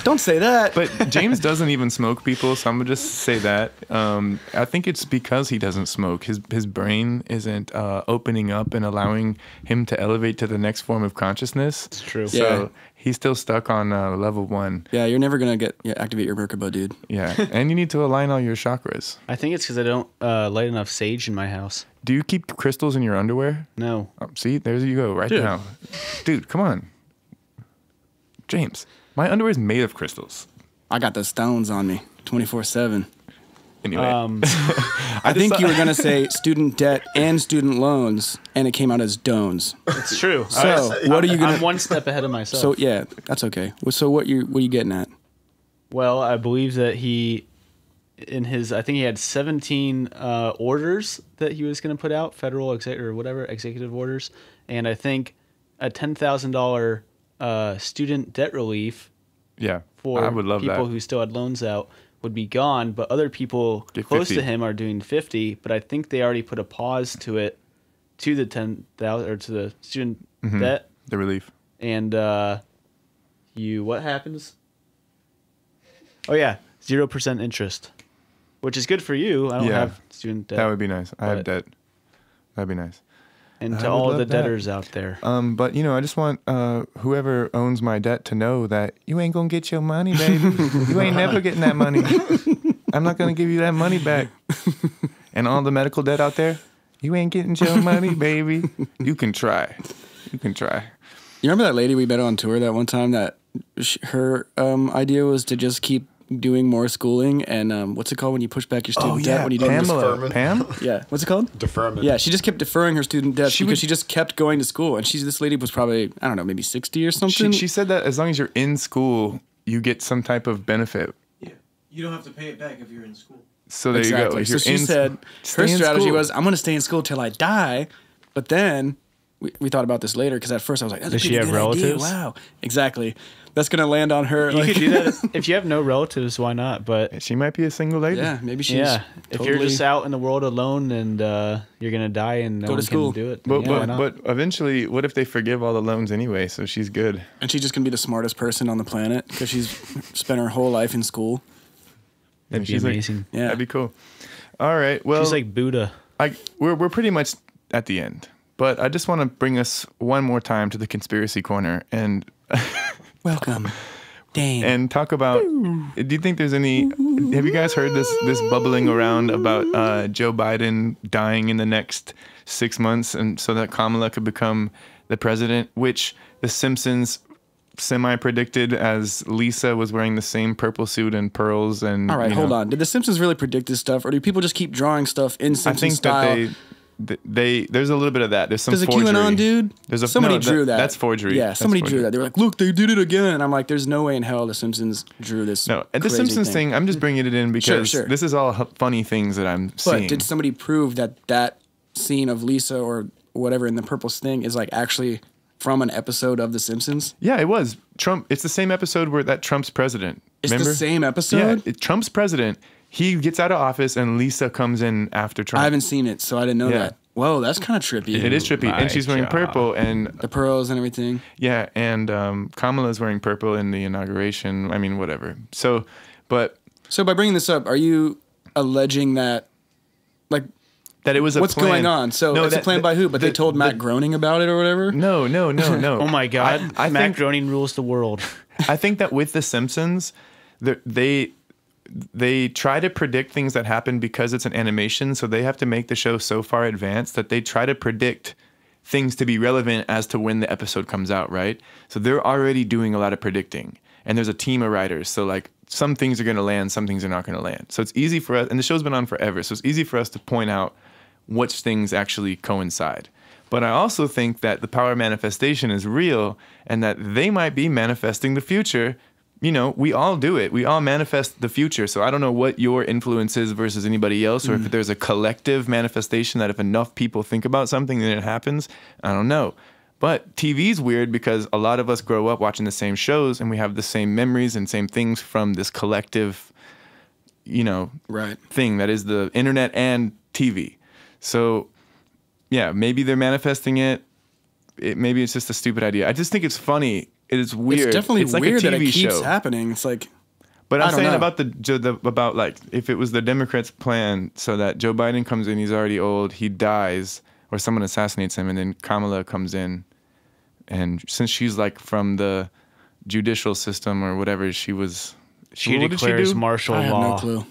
Don't say that. But James doesn't even smoke, people, so I'm going to just say that. I think it's because he doesn't smoke. His brain isn't opening up and allowing him to elevate to the next form of consciousness. It's true. So he's still stuck on level 1. Yeah, you're never going to activate your Merkaba, dude. Yeah, and you need to align all your chakras. I think it's because I don't light enough sage in my house. Do you keep crystals in your underwear? No. See, there you go right now. Dude, come on. James, my underwear is made of crystals. I got the stones on me 24/7. Anyway. I think you were going to say student debt and student loans, and it came out as dones. It's true. So, what are you going to... I'm one step ahead of myself. So, yeah, that's okay. So, what are you getting at? Well, I believe that he, I think he had 17 orders that he was going to put out, federal executive orders, and I think a $10,000 student debt relief for I would love people that. who still had loans out would be gone, but other people close to him are doing 50, but I think they already put a pause to it, to the 10,000 or to the student debt. The relief. And what happens? Oh yeah, 0% interest, which is good for you. I don't have student debt. That would be nice. I have debt. That'd be nice. And to all the debtors out there. But you know, I just want whoever owns my debt to know that you ain't gonna get your money, baby. You ain't never getting that money. I'm not gonna give you that money back. And all the medical debt out there, you ain't getting your money, baby. You can try. You can try. You remember that lady we met on tour that one time that her idea was to just keep doing more schooling and what's it called when you push back your student debt when you do Pam? Yeah, what's it called? Deferment. Yeah, she just kept deferring her student debt because she just kept going to school, and this lady was probably, I don't know, maybe 60 or something. She said that as long as you're in school, you get some type of benefit. Yeah, you don't have to pay it back if you're in school. So there you go. If so she said her strategy was, I'm going to stay in school till I die, but then we thought about this later because at first I was like, that's Does a she have good relatives? idea. Wow, exactly. That's going to land on her. You could do that if you have no relatives. Why not? But she might be a single lady. Yeah, maybe she's. Yeah, if you're just out in the world alone and you're gonna die and no one can do it. But eventually, what if they forgive all the loans anyway? So she's good. And she's just gonna be the smartest person on the planet because she's spent her whole life in school. That'd be amazing. Yeah, that'd be cool. All right. Well, she's like Buddha. We're pretty much at the end, but I just want to bring us one more time to the conspiracy corner and. Welcome, Dane. And talk about. Do you think there's any? Have you guys heard this bubbling around about Joe Biden dying in the next 6 months, and so that Kamala could become the president? Which The Simpsons semi-predicted, as Lisa was wearing the same purple suit and pearls. And all right, hold on. Did The Simpsons really predict this stuff, or do people just keep drawing stuff in Simpsons style? I think that there's a little bit of that. There's some forgery. There's a QAnon dude. Somebody drew that. That's forgery. Yeah, somebody drew that. They were like, "Look, they did it again." And I'm like, "There's no way in hell The Simpsons drew this." No, and the Simpsons thing. I'm just bringing it in because sure. this is all funny things that I'm seeing. But did somebody prove that scene of Lisa or whatever in the purple thing is like actually from an episode of The Simpsons? Yeah, it was Trump. It's the same episode where that Trump's president. It's remember? The same episode. Yeah, Trump's president. He gets out of office and Lisa comes in after Trump. I haven't seen it, so I didn't know that. Whoa, that's kind of trippy. It is trippy. And she's wearing purple and the pearls and everything. Yeah, and Kamala's wearing purple in the inauguration. I mean, whatever. So by bringing this up, are you alleging that, like, that it was a what's plan? Going on? So it's a plan by who? But they told Matt Groening about it or whatever? No. Oh my God, Matt Groening rules the world. I think that with The Simpsons, they they try to predict things that happen because it's an animation. So they have to make the show so far advanced that they try to predict things to be relevant as to when the episode comes out, right? So they're already doing a lot of predicting. And there's a team of writers. So like some things are going to land, some things are not going to land. So it's easy for us, and the show's been on forever, so it's easy for us to point out which things actually coincide. But I also think that the power of manifestation is real and that they might be manifesting the future. You know, we all do it. We all manifest the future. So I don't know what your influence is versus anybody else, or if there's a collective manifestation that if enough people think about something, then it happens. I don't know. But TV's weird because a lot of us grow up watching the same shows and we have the same memories and same things from this collective, you know, thing that is the internet and TV. So, yeah, maybe they're manifesting it. Maybe it's just a stupid idea. I just think it's funny. It is weird. It's definitely like weird a TV that it keeps show. happening. It's like, but I'm saying know. about like if it was the Democrats' plan so that Joe Biden comes in, he's already old, he dies, or someone assassinates him, and then Kamala comes in. And since she's like from the judicial system or whatever, she declares martial law. I have no clue.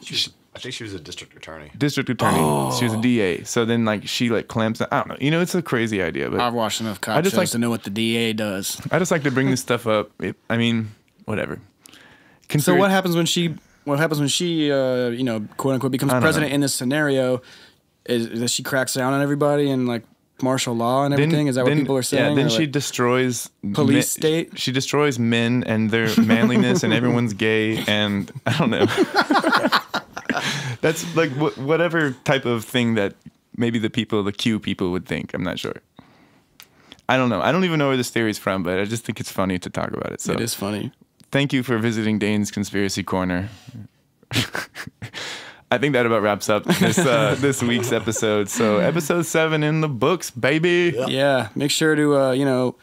I think she was a district attorney. District attorney. She was a DA. So then like she like clamps. I don't know. You know, it's a crazy idea. But I've watched enough cop shows to know what the DA does. I just like to bring this stuff up. I mean, whatever. So what happens when she? What happens when she? You know, quote unquote, becomes president in this scenario? Is that she cracks down on everybody and like martial law and everything? Is that what people are saying? Yeah, then she destroys police state. She destroys men and their manliness, and everyone's gay, and I don't know. That's like whatever type of thing that maybe the Q people would think. I'm not sure. I don't know. I don't even know where this theory is from, but I just think it's funny to talk about it. So it is funny. Thank you for visiting Dane's Conspiracy Corner. I think that about wraps up this week's episode. So episode 7 in the books, baby. Yeah. Make sure to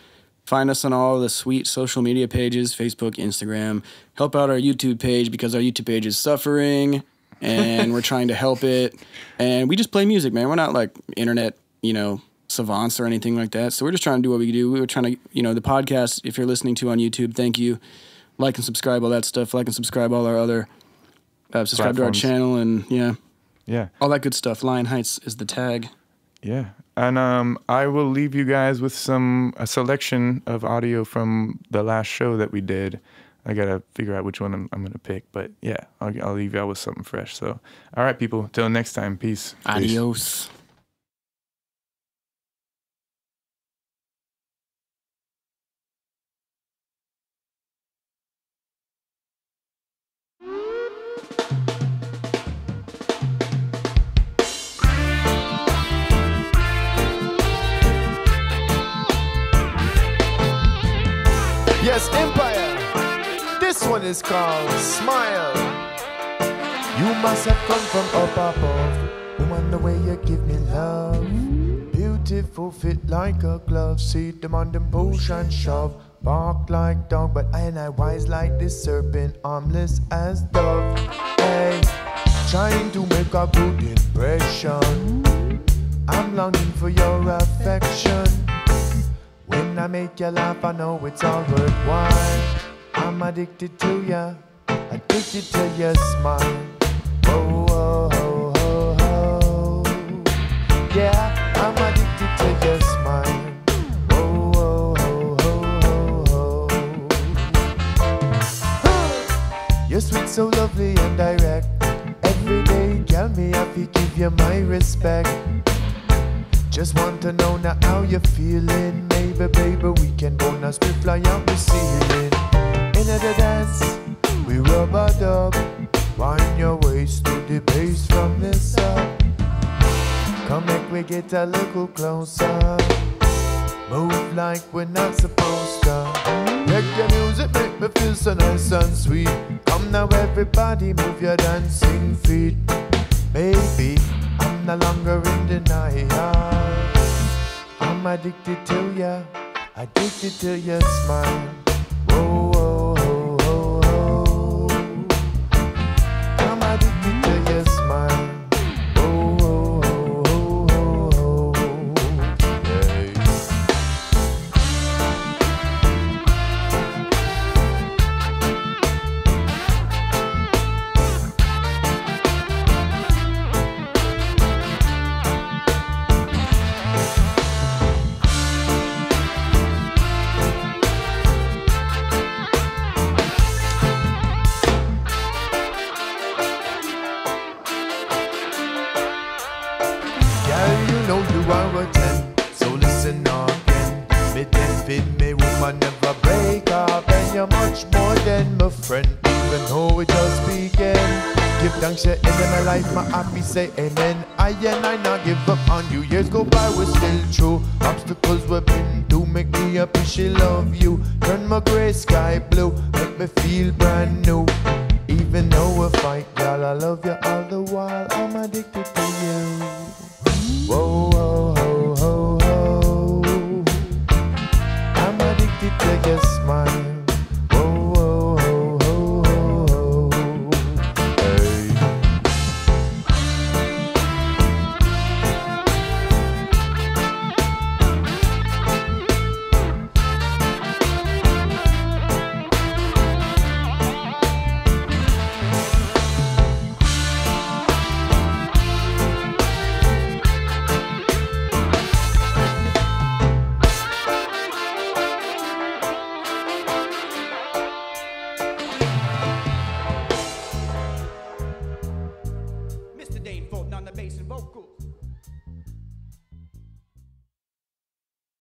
find us on all the sweet social media pages, Facebook, Instagram. Help out our YouTube page because our YouTube page is suffering, and we're trying to help it. And we just play music, man. We're not like internet, savants or anything like that. So we're just trying to do what we do. We were trying to, the podcast. If you're listening to on YouTube, thank you. Like and subscribe, all that stuff. Like and subscribe all our other. Subscribe platforms. to our channel and yeah, all that good stuff. Lion Heights is the tag. Yeah, and I will leave you guys with a selection of audio from the last show that we did. I gotta figure out which one I'm gonna pick, but yeah, I'll leave y'all with something fresh. So, all right, people, till next time, peace. Adios. Yes, Empire. This one is called Smile. You must have come from up above. Woman, the way you give me love. Beautiful, fit like a glove. See them on them push and shove. Bark like dog, but I wise like this serpent. Armless as dove. Hey, trying to make a good impression. I'm longing for your affection. When I make you laugh, I know it's all worthwhile. I'm addicted to ya, addicted to your smile. Oh, oh, oh, oh, oh. Yeah, I'm addicted to your smile. Oh, oh, oh, oh, oh, oh. You're sweet, so lovely and direct. Every day, girl, me have to give you my respect. Just want to know now how you're feeling. Maybe, baby, we can go now split fly out the ceiling. In the dance, we rub a dub. Wind your waist to the bass from the side. Come make we get a little closer. Move like we're not supposed to. Reggae music make me feel so nice and sweet. Come now everybody, move your dancing feet. Baby, I'm no longer in denial. I'm addicted to ya, addicted to your smile. Whoa, whoa, whoa, whoa, whoa. I'm addicted to your smile. Whoa, whoa, whoa, whoa, whoa. Hey. your friend, even though we just began. Give thanks you're in my life, my happy say amen. I not give up on you. Years go by, we're still true. Obstacles we've been through make me appreciate love you. Turn my gray sky blue, make me feel brand new. Even though we fight, girl, I love you all the while. I'm addicted to you. Whoa, whoa, ho, ho, ho. I'm addicted to your smile.